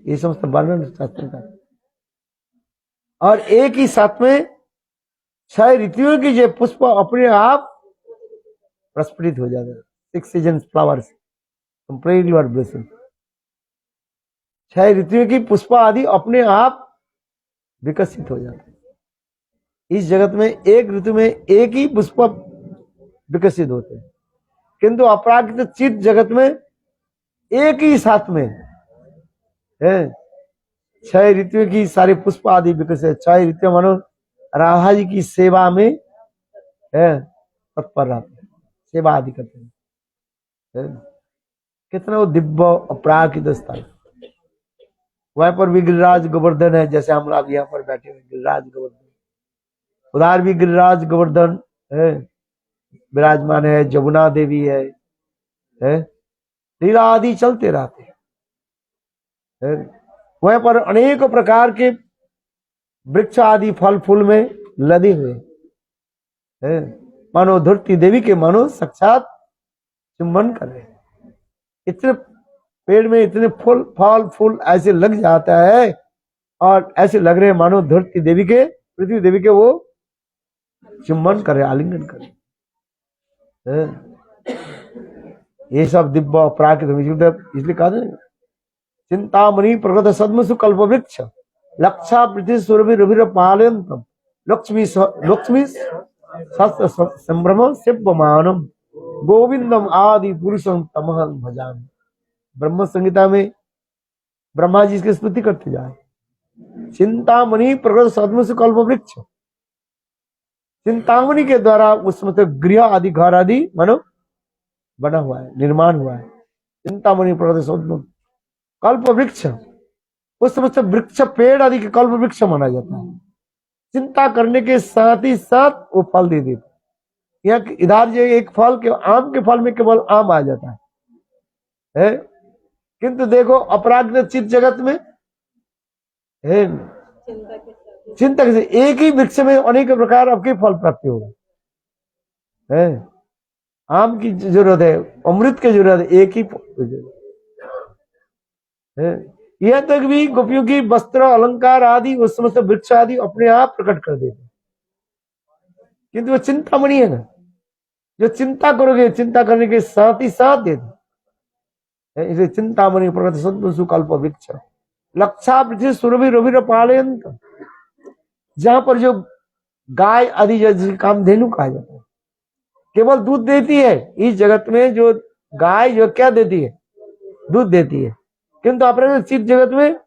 Speaker 1: ये समस्त वर्णन शास्त्र का। और एक ही साथ में 6 ऋतुओं की जो पुष्प अपने आप प्रस्फुटित हो जाते हैं। 6 सीजन फ्लावर्स कंप्लीटली और ब्लिसफुल। 6 ऋतुओं की पुष्प आदि अपने आप विकसित हो जाते हैं। इस जगत में एक ऋतु में एक ही पुष्प विकसित होते हैं, किंतु अपराकृत चित्त जगत में एक ही साथ में है 6 ऋतुओं की सारे पुष्प आदि विकसित। 6 ऋतु मानो राधा जी की सेवा में है तत्पर रहते हैं, सेवा आदि करते हैं। कितना वो दिव्य अपराकृत स्थान। वहां पर भी गिरिराज गोवर्धन है, जैसे हम लोग यहाँ पर बैठे हुए गिरिराज गोवर्धन। उधर भी गिरिराज गोवर्धन है विराजमान है, जमुना देवी है, लीला आदि चलते रहते हैं। वहां पर अनेक प्रकार के वृक्ष आदि फल फूल में लदे हुए हैं। मानो धरती देवी के मानो साक्षात चुंबन कर रहे हैं। इतने पेड़ में इतने फूल फल फूल ऐसे लग जाता है और ऐसे लग रहे हैं मानो धरती देवी के पृथ्वी देवी के वो चुंबन कर रहे, आलिंगन कर रहे। ये सब दिव्य प्राकृतिक इसलिए कहा था चिंतामणि प्रगत सद्मसु कल्प वृक्ष लक्षा पृथ्वी सुरभि रभिर पालयन्तम लक्ष्मी लक्ष्मी संभ्रम सेव्यमानम गोविंदम आदि पुरुषम तमहं भजामि। ब्रह्म संहिता में ब्रह्मा जी की स्तुति करते जाए। चिंतामणि प्रगत सद्मसु कल्प वृक्ष, चिंतामणि के द्वारा उस मतलब गृह आदि घर आदि मानो बना हुआ है, निर्माण हुआ है। चिंतामणि प्रगत सद्म कल्प वृक्ष, उस समस्त वृक्ष पेड़ आदि के कल्प वृक्ष माना जाता है। चिंता करने के साथ ही साथ वो फल दे देते। यहाँ इधर जो एक फल के आम के फल में केवल आम आ जाता है, किंतु देखो अपराध चित्त जगत में है चिंतक से एक ही वृक्ष में अनेक प्रकार आपके फल प्राप्ति होगा। आम की जरूरत है, अमृत की जरूरत है, एक ही है। यह तक भी गोपियों की वस्त्र अलंकार आदि उस समस्त वृक्ष आदि अपने आप प्रकट कर देते, किंतु वो चिंतामणि है ना, जो चिंता करोगे चिंता करने के साथ ही साथ देते। इसे चिंतामणि प्रगत सद्मसु कल्प वृक्ष लक्षा पृथ्वी सुरभि रभिर पालयन्तम, जहां पर जो गाय आदि जो कामधेनु कहा जाता है केवल दूध देती है। इस जगत में जो गाय जो क्या देती है, दूध देती है, किंतु अपने चित्त जगत में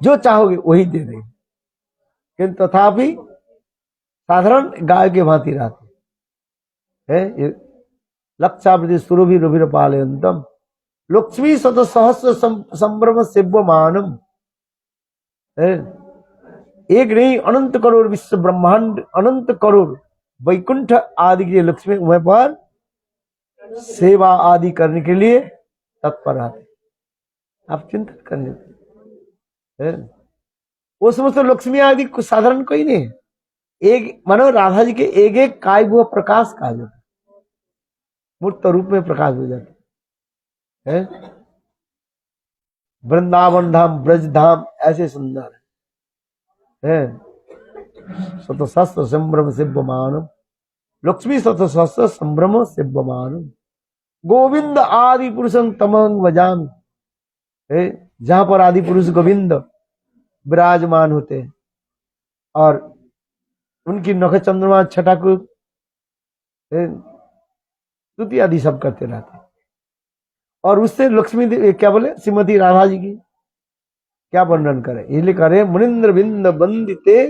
Speaker 1: जो चाहोगे वही दे देगी, किंतु तथापि साधारण गाय के भांति रहती है। लक्षावृति सुरभि रभिर पालयन्तम लक्ष्मी शत सहस्र संभ्रम सेव्यमानम। एक नहीं अनंत करोड़ विश्व ब्रह्मांड अनंत करोड़ वैकुंठ आदि के लक्ष्मी वहां पर सेवा आदि करने के लिए तत्पर आते। आप चिंतन करने वो समस्त लक्ष्मी आदि कुछ साधारण कोई नहीं है। एक मानो राधा जी के एक एक काय वो प्रकाश कहा जाता है, मूर्त रूप में प्रकाश हो जाता है। वृंदावन धाम, ब्रज धाम ऐसे सुंदर है। शत सहस्र संभ्रम सेव्यमानम, लक्ष्मी शत सहस्र संभ्रम सेव्यमानम, गोविंद आदि पुरुषं तमंग वजामि। जहां पर आदि पुरुष गोविंद विराजमान होते हैं और उनकी नख चंद्रमा छटा को स्तुति आदि सब करते रहते हैं। और उससे लक्ष्मी क्या बोले, श्रीमती राधा जी की क्या वर्णन करे, ये लिखा रहे, मुनिंद्र बिंद बंदिते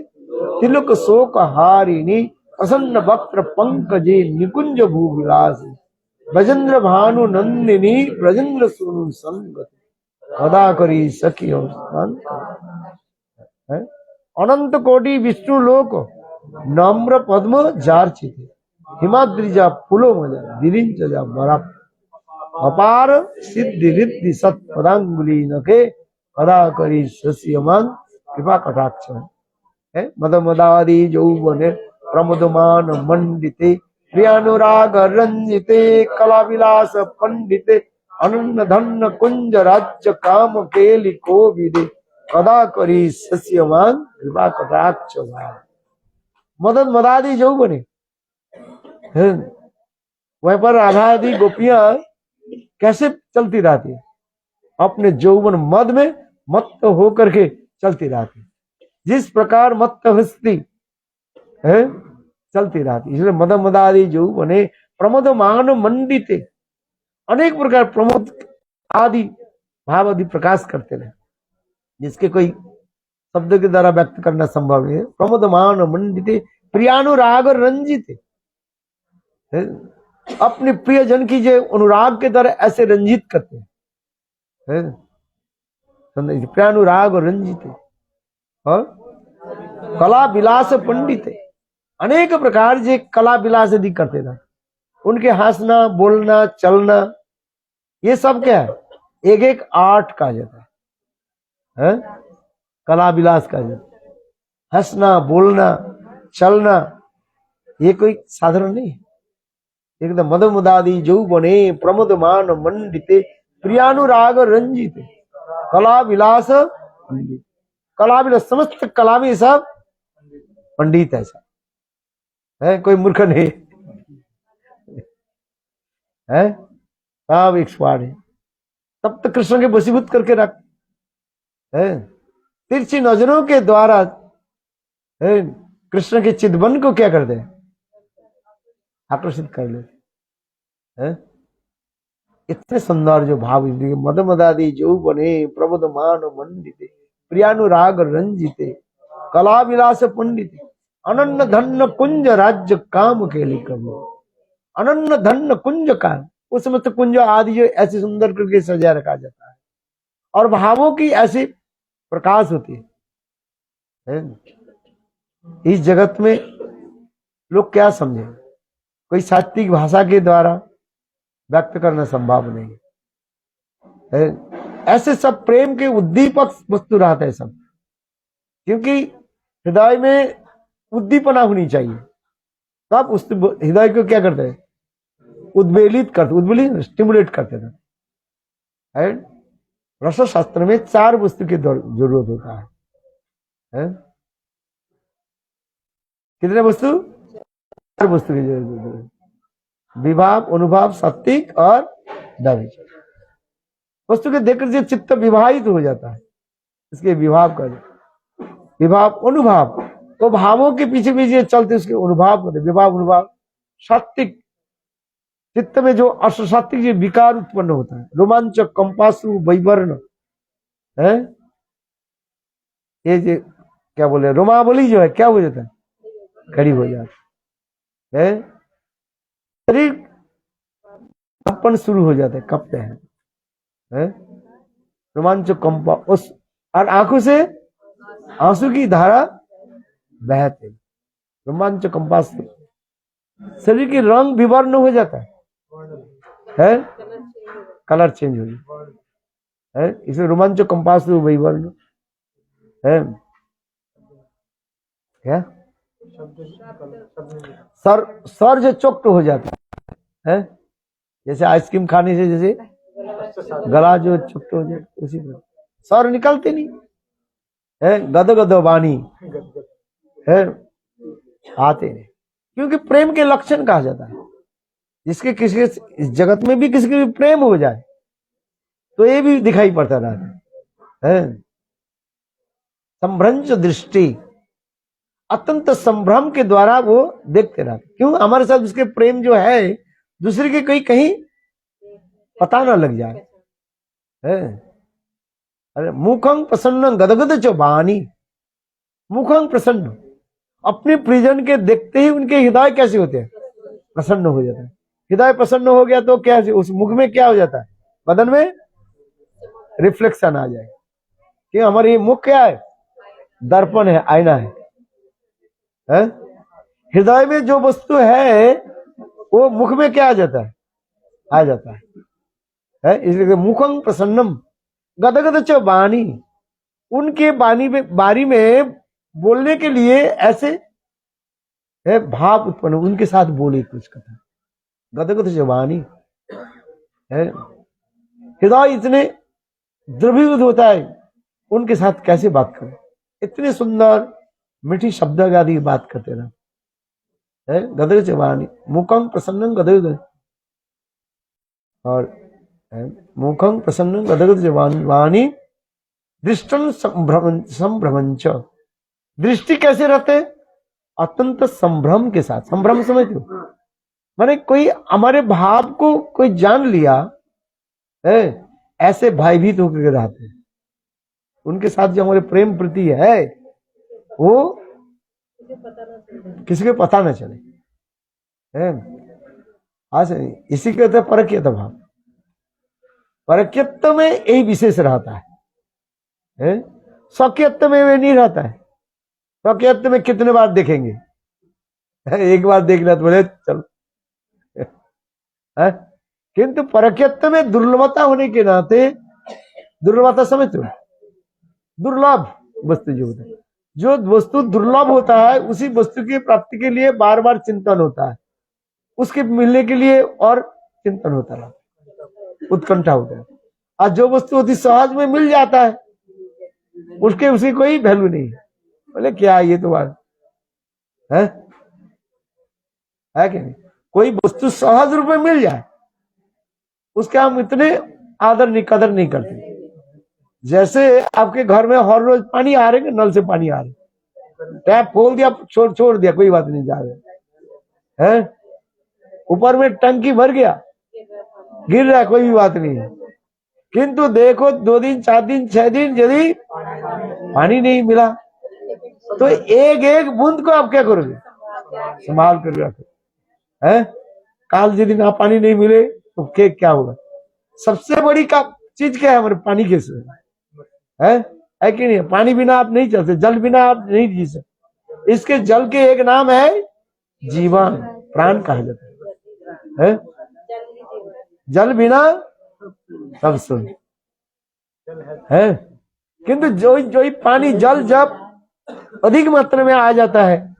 Speaker 1: तिलक शोक हारिणी, प्रसन्न वक्त्र पंकजे निकुंज भूविलास, ब्रजेंद्र भानु नंदिनी ब्रजेंद्र सुनु संगत, कदा करी सखी अनंत कोटि विष्णु लोक नम्र पद्म जार्चित, हिमाद्रिजा फूलो मजा दिरिंच जा बरा, अपार सिद्धि रिद्धि सत पदांगुली नखे, कदा करी शशियमान कृपा कटाक्ष है। मद मदादि यौवने प्रमुदमान मंडिते, प्रियानुराग रंजिते, कला विलास पंडिते, अनन्न धन कुंज राज्य काम केलि कोविदे, कदा करी शशियमान कृपा कटाक्ष। मदन मदादि यौवने, वहीं पर राधा आदि गोपियां कैसे चलती रहती है, अपने यौवन मद में मत्त होकर के चलती रहती, जिस प्रकार मत्त हस्ती है चलती रहती। इसलिए मद मदादि यौवने प्रमोदमान मंडिते, अनेक प्रकार प्रमोद आदि भाव आदि प्रकाश करते रहे, जिसके कोई शब्द के द्वारा व्यक्त करना संभव नहीं है। प्रमोदमान मंडिते प्रियानुराग रंजित, अपने प्रियजन की जो अनुराग के द्वारा ऐसे रंजित करते हैं, प्रियानुराग रंजित, और कला विलास पंडित, अनेक प्रकार जे कला विलास यदि करते थे, उनके हंसना बोलना चलना ये सब क्या है, एक एक आर्ट का जाता है, कला विलास का जाता है। हंसना बोलना चलना ये कोई साधारण नहीं है, एकदम मद मुदादि यौवने प्रमुदमान मंडिते, प्रियानुराग रंजित, कला विलास पंडित, कला विलास समस्त कला में सब पंडित ऐसा है, कोई मूर्ख नहीं है, सब एक्सपर्ट है। तब तक कृष्ण के वशीभूत करके रख है, तिरछी नजरों के द्वारा है, कृष्ण के चिदबन को क्या करते हैं, आकर्षित कर लेते हैं। इतने सुंदर जो भाव, मद मदादि यौवने प्रमुदमान मंडिते, प्रियानुराग रंजिते, कला विलास पंडित, अनन्न धन कुंज राज्य काम के लिए कभी, अनन्न धन कुंज का उस समस्त कुंज आदि जो ऐसे सुंदर करके सजा रखा जाता है, और भावों की ऐसी प्रकाश होती है। इस जगत में लोग क्या समझे, कोई सात्विक भाषा के द्वारा व्यक्त करना संभव नहीं है। ऐसे सब प्रेम के उद्दीपक वस्तु रहते हैं सब, क्योंकि हृदय में उद्दीपना होनी चाहिए, तब उस हृदय को क्या करते हैं, उद्वेलित करते, उद्वेलित स्टिमुलेट करते थे। रस शास्त्र में 4 वस्तु की जरूरत होता है। कितने वस्तु, 4 वस्तु की जरूरत होती है, विभाव, अनुभव, सात्विक और दैविक। वस्तु के देखकर जो चित्त विवाहित हो जाता है, इसके विभाव का विभाव अनुभव, तो भावों के पीछे पीछे चलते उसके अनुभव होते, विभाव अनुभव। सात्विक चित्त में जो असात्विक जो विकार उत्पन्न होता है, रोमांचक, कंपासु, वैवर्ण है, ये जो क्या बोले रोमावली जो है क्या हो जाता है, खड़ी हो जाती है, शरीर कंपन शुरू हो जाता है, कपते हैं, रोमांचक कंपा उस, और आंखों से आंसू की धारा बहते, रोमांचक कंपास, शरीर की रंग विवर्ण हो जाता है, कलर चेंज हो जाता है, इसे रोमांचक कंपास विवर्ण है। क्या सर जो चोक्त हो जाता है, जैसे आइसक्रीम खाने से जैसे गला जो चुप्त हो जाए, उसी पर स्वर निकलते नहीं है, गद गद वाणी है, आते नहीं, क्योंकि प्रेम के लक्षण कहा जाता है। जिसके किसी इस जगत में भी किसी के भी प्रेम हो जाए तो ये भी दिखाई पड़ता रहता है। संभ्रंच दृष्टि, अत्यंत संभ्रम के द्वारा वो देखते रहते। क्यों? हमारे साथ उसके प्रेम जो है दूसरे के कोई कहीं पता ना लग जाए है। अरे मुखं प्रसन्न गदगद च वाणी, मुखं प्रसन्न, अपने प्रिजन के देखते ही उनके हृदय कैसे होते हैं? प्रसन्न हो जाता है। हृदय प्रसन्न हो गया तो क्या उस मुख में क्या हो जाता है? बदन में रिफ्लेक्शन आ जाएगा कि हमारी ये मुख क्या है? दर्पण है, आईना है। हृदय में जो वस्तु है वो मुख में क्या आ जाता है? आ जाता है। इसलिए मुखं प्रसन्नम गदगद च वाणी, उनके बारी में बोलने के लिए ऐसे है भाव उत्पन्न, उनके साथ बोले कुछ कथा। गदगद च वाणी है, हृदय इतने द्रवीभूत होता है, उनके साथ कैसे बात करें? इतने सुंदर मीठी शब्द आदि बात करते रहे। गदगद च वाणी, मुखं प्रसन्नं गदगद, और मुखं प्रसन्नं गदगद च वाणी, दृष्टं संभ्रमंच, दृष्टि कैसे रहते? अत्यंत संभ्रम के साथ। संभ्रम समझते हो? माने कोई हमारे भाव को कोई जान लिया है, ऐसे भयभीत होकर रहते हैं। उनके साथ जो हमारे प्रेम प्रति है वो किसी को पता ना चले है। आज इसी के कहते परक्यत भाव। परक्यत्व में यही विशेष रहता है, स्वकीयत्व में वे नहीं रहता है। स्वकीयत्व में कितने बार देखेंगे? एक बार देख लिया तो बोले चलो। किंतु परक्यत्व में दुर्लभता होने के नाते, दुर्लभता समझते हो? दुर्लभ वस्तु जो होता है, जो वस्तु दुर्लभ होता है उसी वस्तु की प्राप्ति के लिए बार बार चिंतन होता है, उसके मिलने के लिए और चिंतन होता है, उत्कंठा होता है। आज जो वस्तु अति सहज में मिल जाता है उसके उसी कोई वैल्यू नहीं है। बोले क्या ये तो बात है कि नहीं? कोई वस्तु सहज रूप में मिल जाए उसके हम इतने आदर नहीं कदर नहीं करते। जैसे आपके घर में हर रोज पानी आ रहे, नल से पानी आ रहे, टैप खोल दिया, छोड़ दिया, कोई बात नहीं, जा रहे हैं। ऊपर में टंकी भर गया, गिर रहा है, कोई भी बात नहीं है। किंतु देखो 2 दिन 4 दिन 6 दिन यदि पानी नहीं मिला तो एक एक बूंद को आप क्या करोगे? संभाल कर रखो है। काल यदि ना पानी नहीं मिले तो क्या होगा? सबसे बड़ी का चीज क्या है हमारे? पानी के है कि नहीं? पानी बिना आप नहीं चलते, जल बिना आप नहीं जी सकते। इसके जल के एक नाम है जीवन, प्राण कहा जाता है। जल बिना सब सुन है। किंतु जो पानी जल जब अधिक मात्रा में आ जाता है,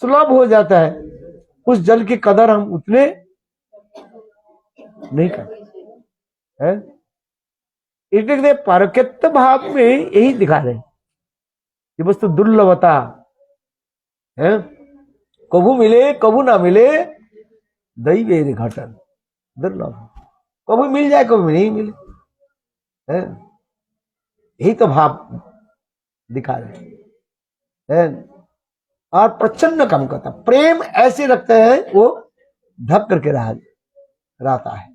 Speaker 1: सुलभ हो जाता है, उस जल की कदर हम उतने नहीं करते हैं। इसलिए परक्यत्व भाव में यही दिखा रहे ये वस्तु दुर्लभता है। कभू मिले कभू ना मिले, दैवेर घटन, दुर्लभ। कभी मिल जाए कभी नहीं मिले है। यही तो भाव दिखा रहे हैं। और प्रचंड कम करता, प्रेम ऐसे रखते हैं वो ढक करके रहता है।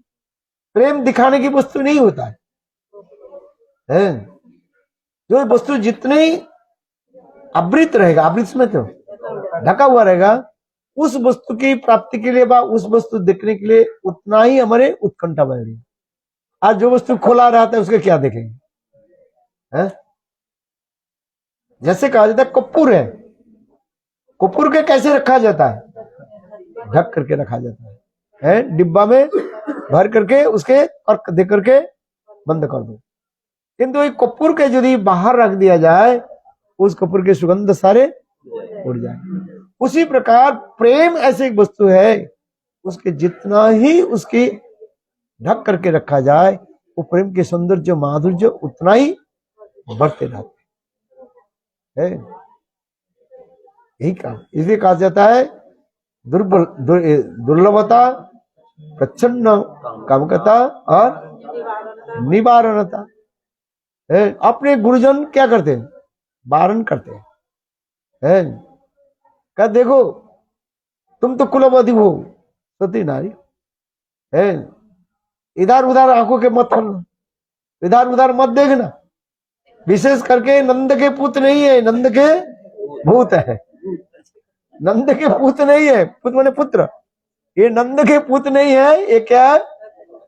Speaker 1: प्रेम दिखाने की वस्तु नहीं होता है। जो वस्तु जितनी आवृत रहेगा, आवृत में तो ढका हुआ रहेगा, उस वस्तु की प्राप्ति के लिए बा उस वस्तु देखने के लिए उतना ही हमारे उत्कंठा बढ़ रही है। आज जो वस्तु खोला रहता है उसके क्या देखेंगे? जैसे कहा जाता है कपूर है, कपूर के कैसे रखा जाता है? ढक करके रखा जाता है, डिब्बा में भर करके उसके और दे करके बंद कर दो। किंतु एक कपूर के यदि बाहर रख दिया जाए, उस कपूर के सुगंध सारे उड़ जाए। उसी प्रकार प्रेम ऐसी एक वस्तु है, उसके जितना ही उसकी ढक करके रखा जाए, वो प्रेम के सौंदर्य माधुर्य उतना ही बढ़ते रहते हैं। यही कहा, इसलिए कहा जाता है दुर्लभता, प्रच्छन्न कामकता और निवारणता। अपने गुरुजन क्या करते हैं? वारण करते हैं। क्या देखो, तुम तो कुलवधि हो, सती नारी है, इधर उधर आंखों के मत खोलना, इधर उधर मत देखना। विशेष करके नंद के पुत्र नहीं है, नंद के भूत है। नंद के पुत्र नहीं है, पुत्र माने पुत्र, ये नंद के पुत्र नहीं है, ये क्या है?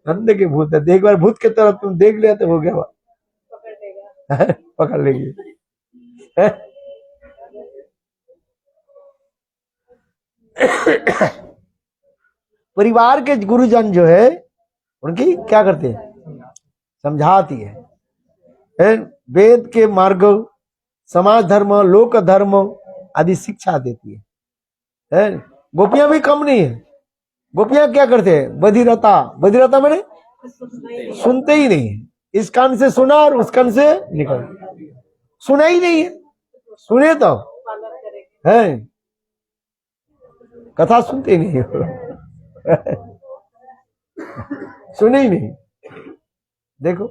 Speaker 1: नंद के भूत है। एक बार भूत की तरफ तुम देख लिया तो हो गया, पकड़ लेगी। परिवार के गुरुजन जो है उनकी क्या करते हैं? समझाती है। वेद के मार्ग, समाज धर्म, लोक धर्म आदि शिक्षा देती है। गोपियां भी कम नहीं है। गोपियां क्या करते हैं? बधिरता, बधिरता मैंने सुनते ही नहीं है। इस कान से सुना और उस कान से निकल, सुना ही नहीं है। सुने तो है, कथा सुनते ही नहीं सुने ही नहीं। देखो,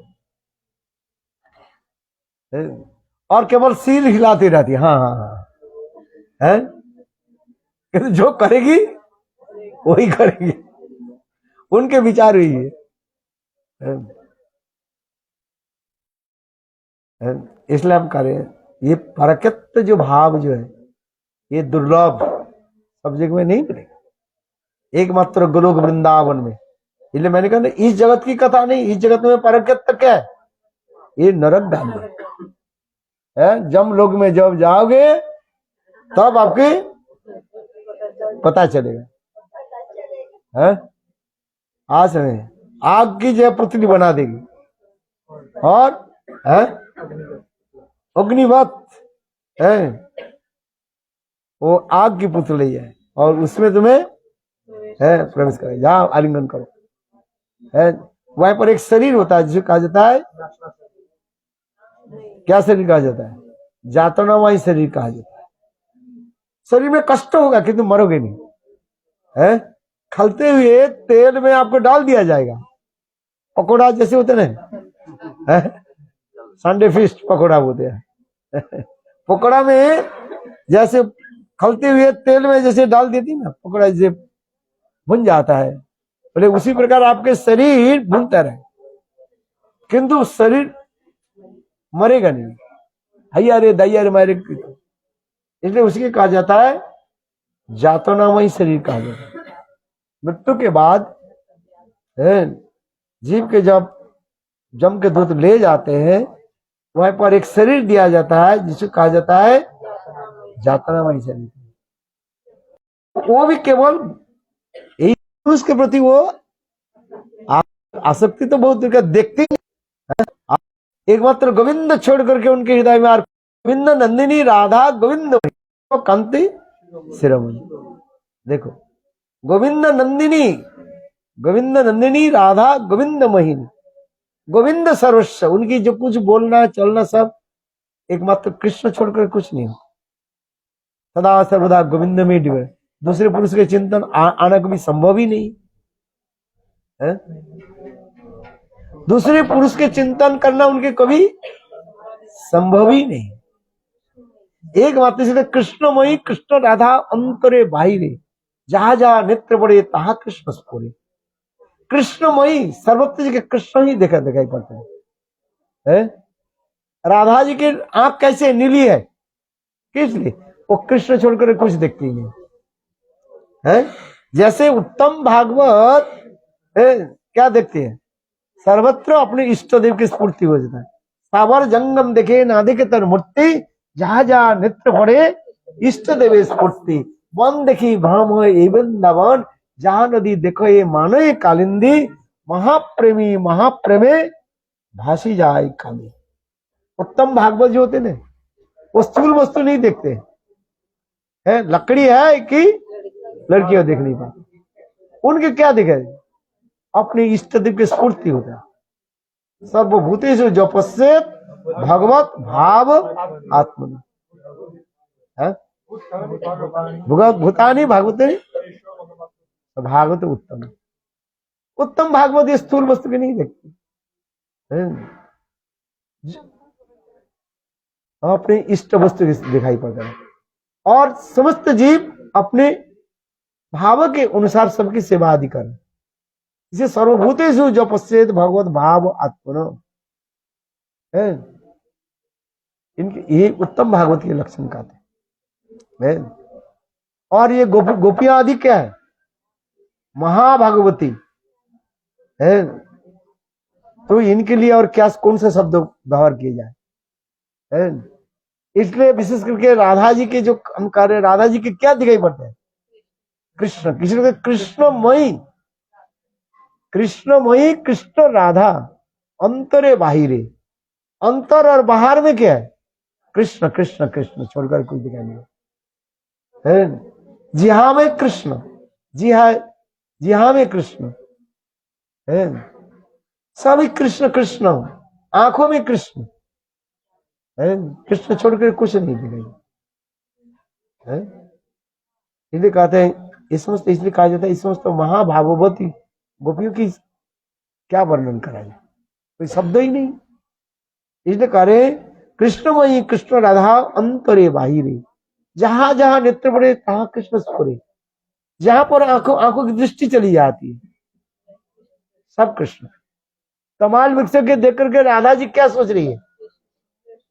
Speaker 1: और केवल सिर हिलाती रहती है। हाँ हाँ हाँ, है जो करेगी वही करेगी, उनके विचार हुई है। इसलिए हम करें, ये परकत्व जो भाव जो है ये दुर्लभ, सब जगह में नहीं मिलेगा, एकमात्र गोलोक वृंदावन में। इसलिए मैंने कहा ना, इस जगत की कथा नहीं, इस जगत में परकत्व क्या है? ये नरक डाल है। जम लोग में जब जाओगे तब आपके पता चलेगा। है आज में आग की जो पुतली बना देगी, और है अग्निवत है, वो आग की पुतली है, और उसमें तुम्हें है प्रवेश करें। जाओ आलिंगन करो। है वहां पर एक शरीर होता है जिसे कहा जाता है, क्या शरीर कहा जाता है? जातनामयी शरीर कहा जाता है। शरीर में कष्ट होगा कि तुम मरोगे नहीं। है खलते हुए तेल में आपको डाल दिया जाएगा, पकोड़ा जैसे होते ना, संडे फिश पकोड़ा होते हैं। पकोड़ा में जैसे खलते हुए तेल में जैसे डाल देती ना, पकोड़ा जैसे भुन जाता है, बोले उसी प्रकार आपके शरीर भुनता रहे, किंतु शरीर मरेगा नहीं। हैया रे दैया रे मारे, इसलिए उसके कहा जाता है जातनामयी शरीर कहा जाता है। मृत्यु के बाद जीव के जब जम के दूत ले जाते हैं, वहां पर एक शरीर दिया जाता है जिसे कहा जाता है जातनामयी शरीर। वो भी केवल यही पुरुष के प्रति वो आसक्ति तो बहुत देखती है। एकमात्र गोविंद छोड़ करके उनके हृदय में गोविंद नंदिनी राधा गोविंद कांति शिरोमणि। देखो, गोविंद नंदिनी राधा गोविंद मोहिनी, गोविंद सर्वस्व। उनकी जो कुछ बोलना चलना सब एकमात्र कृष्ण छोड़कर कुछ नहीं हो, सदा सर्वदा गोविंद में डूबे। दूसरे पुरुष के चिंतन आना कभी संभव ही नहीं है। दूसरे पुरुष के चिंतन करना उनके कभी संभव ही नहीं। एक मात्र से कृष्णमयी, कृष्ण राधा अंतरे बाहिरे, जहां जहां नेत्र पड़े तहा कृष्ण स्फुरे। कृष्णमयी, सर्वत्र जगह कृष्ण ही दिखाई पड़ता है। राधा जी की आंख कैसे नीली है, किस लिए? वो कृष्ण छोड़कर कुछ देखती नहीं है। जैसे उत्तम भागवत क्या देखते हैं? सर्वत्र अपने इष्ट देव की स्फूर्ति हो जाता है। सावर जंगम देखे ना देखे तर मूर्ति, जहां जहां नेत्र पड़े इष्ट देव स्फूर्ति। वन देखी भाम हो ये वृंदावन, जहां नदी देखो ये मानो ये कालिंदी। महाप्रेमी महाप्रेमे भासी जाए काली। उत्तम भागवत जो होते ना, वो स्थूल वस्तु नहीं देखते है, लकड़ी है कि लड़कियां देख नहीं पाती। उनके क्या दिखे? अपने इष्ट देव की स्फूर्ति होता है। सर्वभूतेषु जो पश्येत भगवत भाव आत्मन है। भगवत भूतानी भागवत भागवत उत्तम। उत्तम भागवत ये स्थूल वस्तु की नहीं देखती है, अपने इष्ट वस्तु की दिखाई पड़ता है। और समस्त जीव अपने भाव के अनुसार सबकी सेवा आदि कर, इसे सर्वभूतेषु जो पश्चेत भगवत भाव आत्मन है। इनके ये उत्तम भागवत के लक्षण कहते हैं। और ये गोपियां आदि क्या है, महाभागवती है। तो इनके लिए और क्या कौन से शब्द व्यवहार किए जाए है। इसलिए विशेष करके राधा जी के जो हम कह रहे, राधा जी के क्या दिखाई पड़ते हैं, कृष्ण। कृष्ण के कृष्णमयी, कृष्णमयी कृष्ण राधा अंतरे बाहिरे, अंतर और बाहर में क्या है, कृष्ण कृष्ण कृष्ण, छोड़कर कुछ दिखाई नहीं है। जी हाँ में कृष्ण, जी हाँ में कृष्ण है, सभी कृष्ण कृष्ण, आंखों में कृष्ण है, कृष्ण छोड़कर कुछ नहीं दिखाई है। इसलिए कहते हैं, इस समस्त इसलिए कहा जाता है, इस समस्त महाभागवती गोपियों की क्या वर्णन करा जाए, कोई शब्द ही नहीं। इसलिए कह रहे कृष्णमयी कृष्ण राधा अंतरे बाहिरे, जहां जहां नेत्र पड़े तहां कृष्ण स्फुरे, जहां पर आंखों की दृष्टि चली जाती है सब कृष्ण। तमाल वृक्ष के देख करके राधा जी क्या सोच रही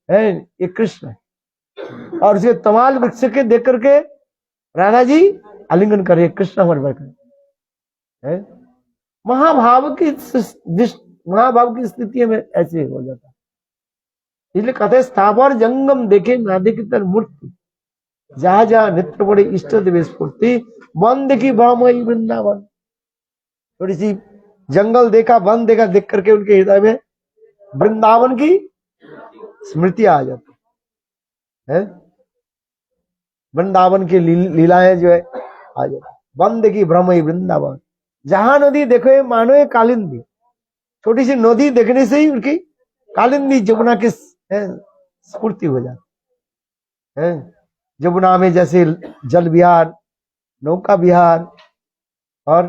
Speaker 1: है ये कृष्ण है। और उसे तमाल वृक्ष के देख करके राधा जी आलिंगन कर रहे, कृष्ण हमारे बैठे है। महाभाव की स्थिति में ऐसे हो जाता है। इसलिए कहते हैं, स्थावर जंगम देखे ना देखे तर मूर्ति, जहां जहां नित्य बड़े इष्ट देव स्फूर्ति, वन देखी ब्रह्मयी वृंदावन। थोड़ी सी जंगल देखा, वन देखा, देख करके उनके हृदय में वृंदावन की स्मृति आ जाती है। वृंदावन की लीलाएं जो है आ जाती। वन देखी ब्रह्मयी वृंदावन, जहां नदी देखो मानो ये कालिंदी, छोटी सी नदी देखने से ही उनकी कालिंदी जमुना की स्फूर्ति हो जाती है। जमुना में जैसे जल विहार, नौका विहार और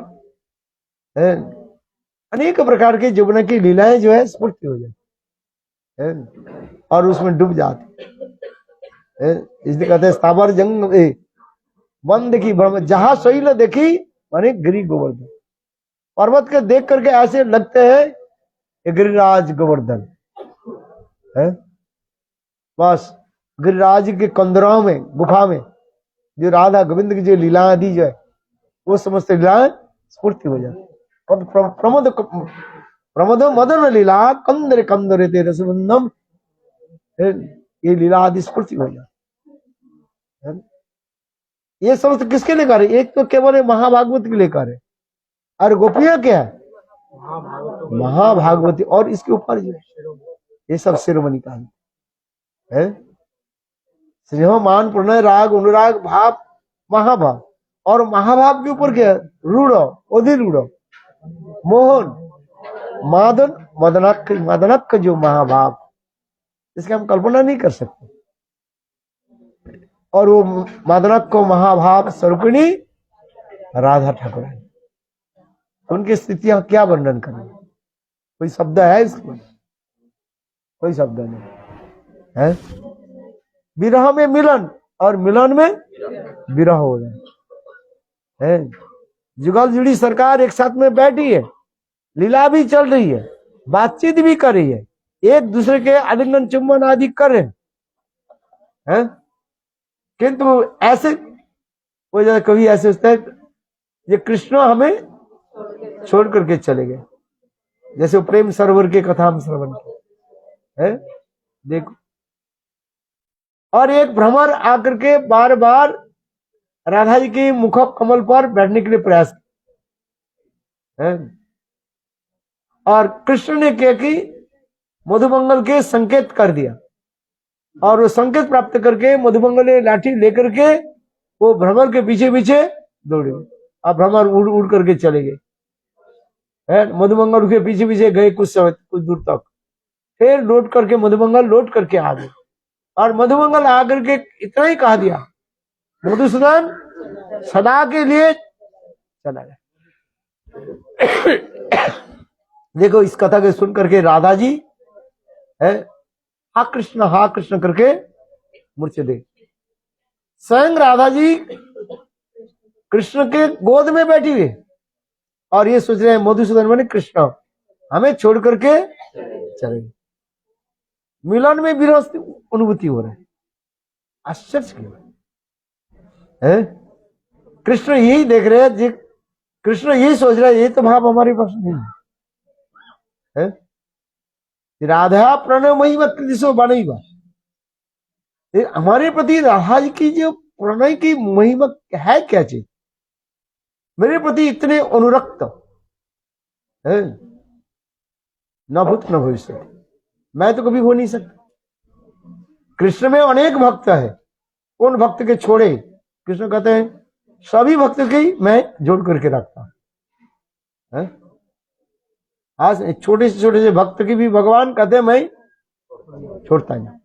Speaker 1: अनेक प्रकार के जमुना की लीलाएं जो है स्फूर्ति हो जाती है और उसमें डूब जाती है। इसलिए कहते हैं, स्थावर जंग वन देखी ब्रह्म, जहां शैल देखी माने गिरी गोवर्धन, पर्वत के देख करके ऐसे लगते हैं गिरिराज गोवर्धन है। बस गिरिराज के कंदरों में, गुफा में जो राधा गोविंद की जो लीला आदि जो है, वो समस्त लीलाएं स्फूर्ति हो जाती। और प्रमोद मदन लीला कंदरे कंदरे तेरे सुबंधम, ये लीला आदि स्फूर्ति हो जाती। ये समस्त किसके लिए कर रहे, एक तो केवल महाभागवत के लिए कर रहे, और गोपियां क्या है महाभागवती, और इसके ऊपर जो ये सब शिरोमणि का है। स्नेह मान प्रणय राग अनुराग भाव महाभाव, और महाभाव के ऊपर क्या, रूढ़ अधिरूढ़ मोहन मादन मदनक जो महाभाव, इसकी हम कल्पना नहीं कर सकते। और वो मदनक को महाभाव स्वरूपिणी राधा ठाकुर है। उनकी स्थितियां क्या वर्णन करें, कोई शब्द है इसमें, कोई शब्द नहीं है। विरह में मिलन और मिलन में विरह हो रहे हैं। जुगल जुड़ी सरकार एक साथ में बैठी है, लीला भी चल रही है, बातचीत भी कर रही है, एक दूसरे के आलिंगन चुम्बन आदि कर रहे हैं। किंतु ऐसे वो जरा कभी ऐसे होता है, ये कृष्ण हमें छोड़ करके चले गए, जैसे वो प्रेम सरोवर के कथा हम श्रवण है देखो। और एक भ्रमर आकर के बार बार राधा जी के मुख कमल पर बैठने के लिए प्रयास है। और कृष्ण ने क्या कि मधुमंगल के संकेत कर दिया, और वो संकेत प्राप्त करके मधुमंगल ने लाठी लेकर के वो भ्रमर के पीछे पीछे दौड़े, और भ्रमर उड़ करके चले गए। मधुमंगल के पीछे पीछे गए कुछ समय, कुछ दूर तक, फिर लौट करके मधुमंगल लौट करके आ गए, और मधुमंगल आकर के इतना ही कहा दिया, मधुसूदन सदा के लिए चला गया। देखो इस कथा के सुन करके राधा जी है हा कृष्ण करके मूर्छित दे। स्वयं राधा जी कृष्ण के गोद में बैठी हुई और ये सोच रहे हैं मधुसूदन माने कृष्ण हमें छोड़ करके चले। मिलन में विरोध अनुभूति हो रहा है, आश्चर्य क्यों है? कृष्ण यही देख रहे हैं जी, कृष्ण यही सोच रहा है ये तो भाव हमारे पास नहीं है। राधा प्रणय महिमा कृष्ण बनी बात, हमारे प्रति राधा जी की जो प्रणय की महिमा है क्या चीज, मेरे प्रति इतने अनुरक्त है, न भूत न भविष्य, मैं तो कभी हो नहीं सकता। कृष्ण में अनेक भक्त है, कौन भक्त के छोड़े? कृष्ण कहते हैं सभी भक्त की मैं जोड़ करके रखता हूं। आज छोटे से भक्त की भी भगवान कहते हैं मैं छोड़ता नहीं।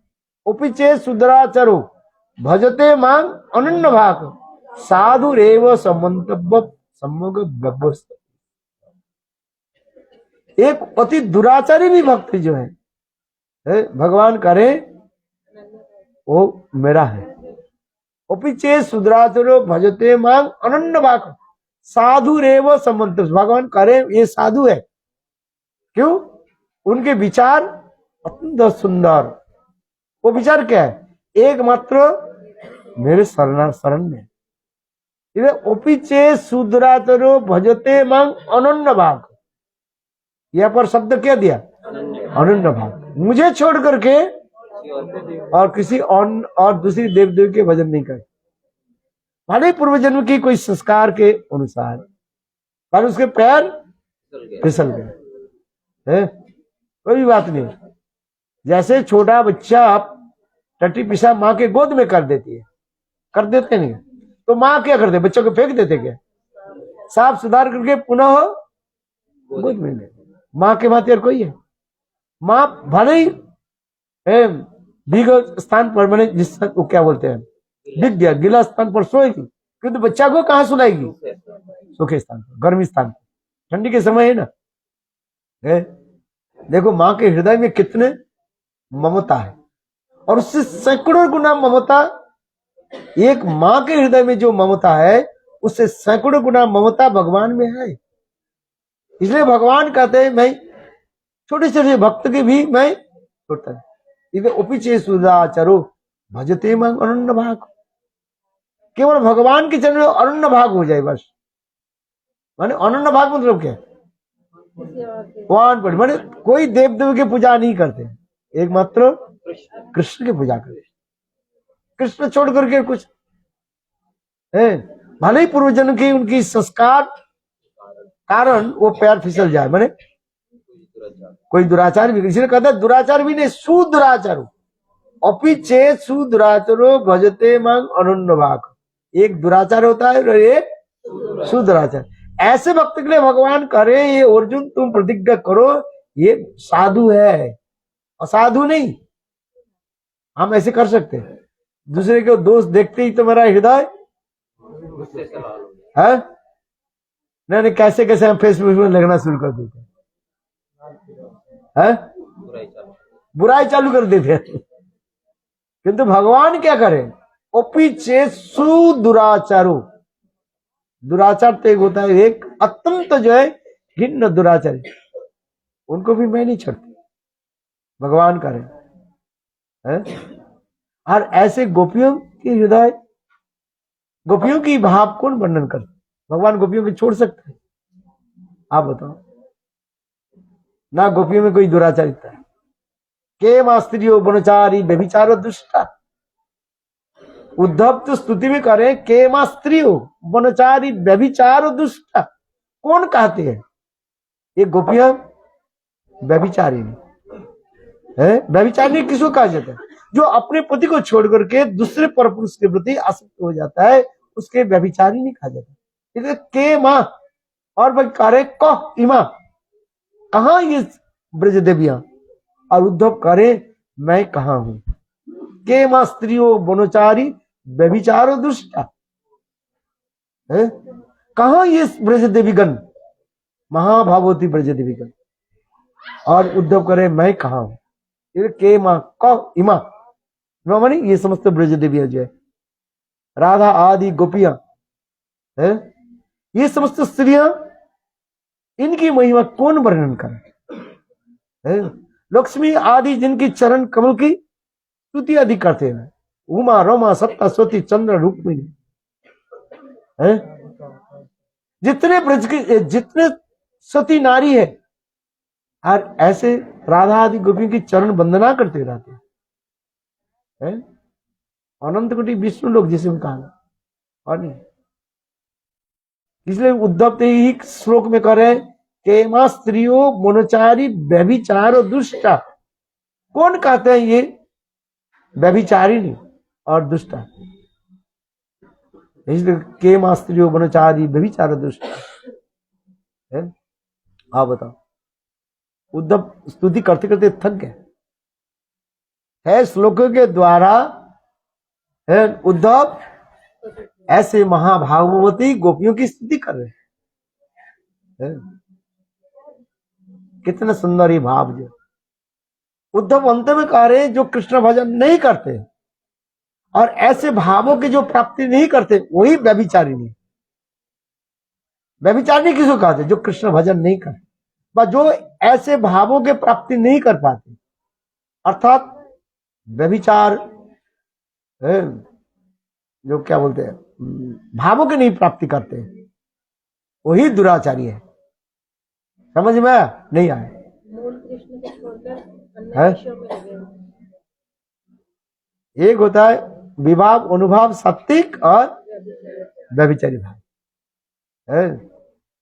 Speaker 1: उपिचे सुदराचरो भजते मांग अनन्य भाग साधु रेव समंतव्य सम्मोग व्यवस्थ। एक अति दुराचारी भी भक्त जो है भगवान करे वो मेरा है। उपिचे सुदराचरो भजते मांग अनन्य भाग साधु रेव समंतव्य। भगवान करे ये साधु है, क्यों? उनके विचार अत्यंत सुंदर। वो विचार क्या है? एकमात्र मेरे शरण में। ओपिचे सुदराचरो भजते मांग अनन्य भाग, यहां पर शब्द क्या दिया? अनन्य भाग। मुझे छोड़ करके और किसी और दूसरी देव देवी के भजन नहीं करे। भले पूर्व जन्म की कोई संस्कार के अनुसार पर उसके पैर फिसल गए, कोई बात नहीं। जैसे छोटा बच्चा टट्टी पिशाब माँ के गोद में कर देती है, कर देते नहीं तो माँ क्या करते? बच्चों को फेंक देते क्या? साफ सुधार करके पुनः गोद में ले। माँ के भांति और कोई है? माँ भले ही भीग स्थान पर मैंने जिस वो क्या बोलते हैं भीग गया गिला स्थान पर सोएगी, किंतु बच्चा को कहाँ सुलाएगी? सूखे स्थान पर, गर्मी स्थान पर। ठंडी के समय है ना, देखो माँ के हृदय में कितने ममता है, और उससे सैकड़ों गुना ममता, एक माँ के हृदय में जो ममता है उससे सैकड़ों गुना ममता भगवान में है। इसलिए भगवान कहते हैं मैं छोटे छोटे भक्त के भी मैं छोड़ता है। उपिचे सुदाचरो भजते मांग अनन्य भाग। केवल भगवान के चरण में अनन्य भाग हो जाए बस। माने अनन्य भाग मतलब क्या? माने कोई देव देवी की पूजा नहीं करते, एकमात्र कृष्ण की पूजा करते। कृष्ण छोड़ करके कुछ है, भले ही पूर्व जन्म की उनकी संस्कार कारण वो पैर फिसल जाए, माने कोई दुराचार भी, इसलिए कहता है दुराचार भी नहीं सुदुराचारो अपिचे सुदुराचारो भजते मांग अनन्य भाग। एक दुराचार होता है और एक सुदुराचार। ऐसे भक्त के लिए भगवान करे ये अर्जुन तुम प्रतिज्ञा करो ये साधु है, असाधु नहीं। हम ऐसे कर सकते हैं, दूसरे के दोष देखते ही तो मेरा हृदय है नहीं, कैसे कैसे हम फेसबुक में लगना शुरू कर देते हैं, बुराई चालू कर देते हैं। किंतु भगवान क्या करे? ओपीचे सुदुराचारो, दुराचार तो एक होता है, एक अत्यंत जो है घिन्न दुराचारी, उनको भी मैं नहीं छोड़ती, भगवान करे है? और ऐसे गोपियों के हृदय, गोपियों की भाव कौन वर्णन कर? भगवान गोपियों को छोड़ सकते हैं? आप बताओ ना, गोपियों में कोई दुराचारिता है? के मास्त्रियो वनचारी व्यभिचारो दुष्टा। उद्धव तो स्तुति में करें के मास्त्रियो वनचारी व्यभिचारो दुष्टा। कौन कहते हैं? ये गोपियां व्यभिचारी है। व्यभिचारी किसको कहा जाता है? जो अपने पति को छोड़ करके दूसरे परपुरुष के प्रति आसक्त हो जाता है, उसके व्यभिचारी नहीं कहा जाता। इसलिए के माँ और भाई कार्य कह इमा, कहा ये ब्रज देवियां और उद्धव करे मैं कहाँ हूं, के मां स्त्रियों वनचारी व्यभिचारो दुष्टा। है कहाँ ये ब्रज देवीगण, महाभागवती ब्रज देवीगण, और उद्धव करे मैं कहाँ हूं। ये के मां क इमा मानी ये समस्त ब्रज देवी जो है, राधा आदि गोपियां है, ये समस्त स्त्रियां, इनकी महिमा कौन वर्णन करे। लक्ष्मी आदि जिनकी चरण कमल की स्तुति आदि करते हैं, उमा रमा सत्ता स्वती चंद्र रुक्मिणी है, जितने ब्रज के जितने सती नारी है, और ऐसे राधा आदि गोपियों की चरण वंदना करते रहते हैं। अनंत कोटि विष्णु लोग जिसे हम कहा, और नहीं। इसलिए उद्धव ते ही श्लोक में कह रहे हैं के मां स्त्रियों मनोचारी व्यभिचार और दुष्टा। कौन कहते हैं ये व्यभिचारिणी और दुष्टा, इसलिए के मां स्त्रियों मनोचारी व्यभिचार और दुष्टा है। आप बताओ, उद्धव स्तुति करते करते थक गए है। श्लोकों के द्वारा है उद्धव ऐसे महाभागवती गोपियों की स्तुति कर रहे हैं। कितना सुंदर ये भाव। जो उद्धव अंत में कह रहे हैं जो कृष्ण भजन नहीं करते और ऐसे भावों की जो प्राप्ति नहीं करते वही व्यभिचारिणी। व्यभिचारिणी किसको कहते, जो कृष्ण भजन नहीं करते, जो ऐसे भावों के प्राप्ति नहीं कर पाते, अर्थात व्यभिचार जो क्या बोलते हैं भावों की नहीं प्राप्ति करते, वही दुराचारी है। समझ में नहीं आए। एक होता है विभाव अनुभाव सात्विक और व्यभिचारी भाव है।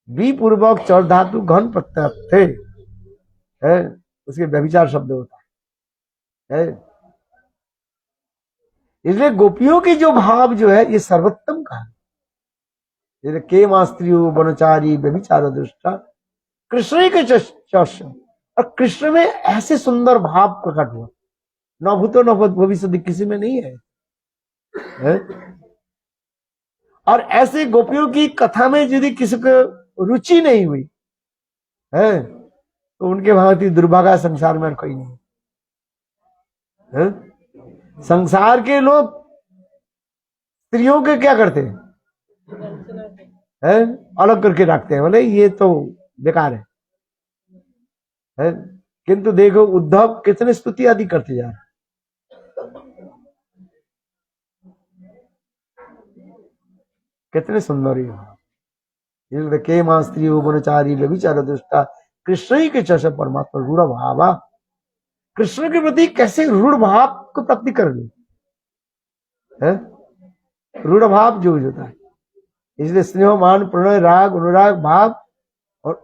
Speaker 1: बी पूर्वक चौर धातु घन प्रत्यय थे है, उसके व्यभिचार शब्द होता है। इसलिए गोपियों की जो भाव जो है ये सर्वोत्तम का है। के मां स्त्रियों वनचारी व्यभिचार दुष्टा कृष्ण के चर्चा, और कृष्ण में ऐसे सुंदर भाव प्रकट हुआ, न भूतो न भविष्य किसी में नहीं है। और ऐसे गोपियों की कथा में यदि किसी को रुचि नहीं हुई है तो उनके भांति दुर्भागा संसार में कोई नहीं है। संसार के लोग स्त्रियों के क्या करते हैं, अलग करके रखते हैं, बोले ये तो बेकार है। किंतु देखो उद्धव कितने स्तुति आदि करते जा रहे हैं। कितने सुंदर ही के मां स्त्री वनचारी व्यभिचार दुष्टा कृष्ण ही के चर्चा परमात्मा रूढ़ भावा। कृष्ण के प्रति कैसे रूढ़ भाव को प्राप्ति कर ली है, रूढ़ भाव जो होता है। इसलिए स्नेह मान प्रणय राग अनुराग भाव और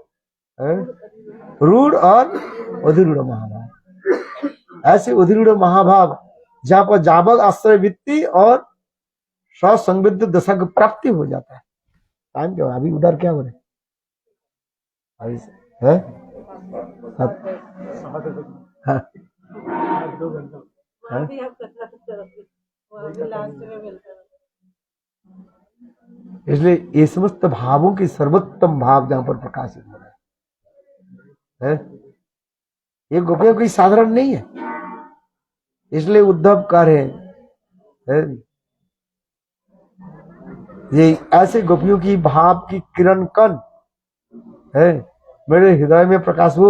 Speaker 1: रूढ़ और अधिरूढ़ महाभाव। ऐसे अधिरूढ़ महाभाव जहां पर जाबल आश्रय वित्ती और ससंविद्ध दशा की प्राप्ति हो जाता है। टाइम क्या अभी उधर क्या हो रहे है? इसलिए ये समस्त भावों की सर्वोत्तम भाव जहां पर प्रकाशित हो रहा है। ये गोपियां कोई साधारण नहीं है। इसलिए उद्धव कह रहे हैं ये ऐसे गोपियों की भाव की किरण कण है मेरे हृदय में प्रकाश हो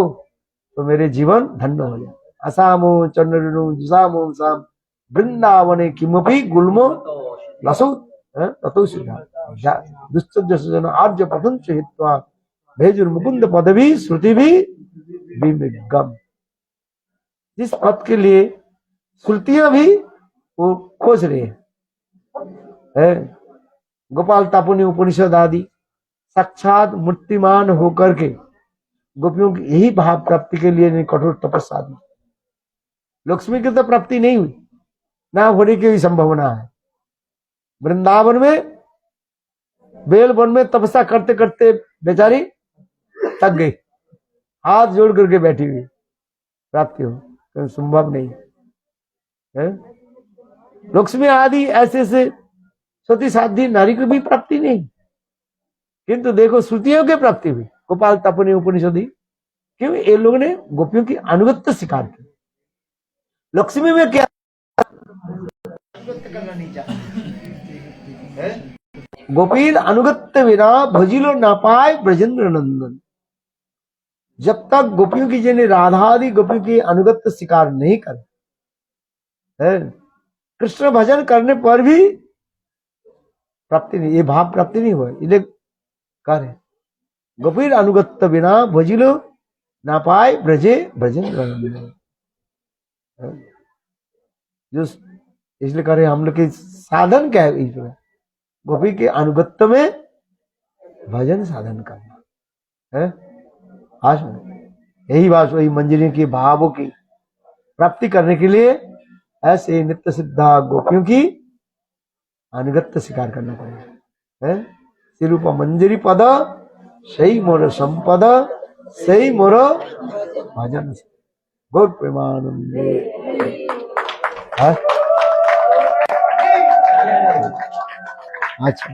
Speaker 1: तो मेरे जीवन धन्य हो जाए। असामो चंद्रनु जुसामो साम वृंदावने किमपि गुल्मो लसो ततो सिद्धा दुष्टजन आर्य पतंच हित्वा भेजुर मुकुंद पदवी श्रुति भी विगम। जिस पद के लिए श्रुतियां भी वो खोज रही है। गोपाल तापुनी उपनिषद आदि साक्षात मूर्तिमान होकर के गोपियों की यही भाव प्राप्ति के लिए कठोर तपस्या दी। लक्ष्मी की तो प्राप्ति नहीं हुई, ना होने की भी संभावना है। वृंदावन में बेल वन में तपस्या करते करते बेचारी थक गई, हाथ जोड़ करके बैठी हुई, प्राप्ति हो। तो संभव नहीं है। लक्ष्मी आदि ऐसे ऐसे सती साध्वी नारी की भी प्राप्ति नहीं, किंतु देखो श्रुतियों की प्राप्ति हुई। गोपाल तपनी उपनिषदी, क्यों? ये लोगों ने गोपियों की अनुगत्य स्वीकार की। लक्ष्मी में क्या अनुगत्य करना नहीं चाहते, गोपीर अनुगत्य बिना भजिलो ना पाए ब्रजेंद्र नंदन। जब तक गोपियों की जिन्हें राधादि गोपियों की अनुगत्य स्वीकार नहीं कर, कृष्ण भजन करने पर भी प्राप्ति नहीं, ये भाव प्राप्ति नहीं हुआ। ये कार्य गोपीर अनुगत्य बिना भजिलो ना पाए ब्रजे ब्रजेंद्र नंदन। जो इसलिए कह रहे हम लोग के साधन क्या है? इसमें गोपी के अनुगत्य में भजन साधन करना है। आज यही बात, वही मंजरी के भावों की प्राप्ति करने के लिए ऐसे नित्य सिद्धा गोपियों की अनुगत्य स्वीकार करना पड़ेगा। सिरूप मंजरी पद सही मोर संपद, सही मोर भजन गौर प्रेमानंदे। अच्छा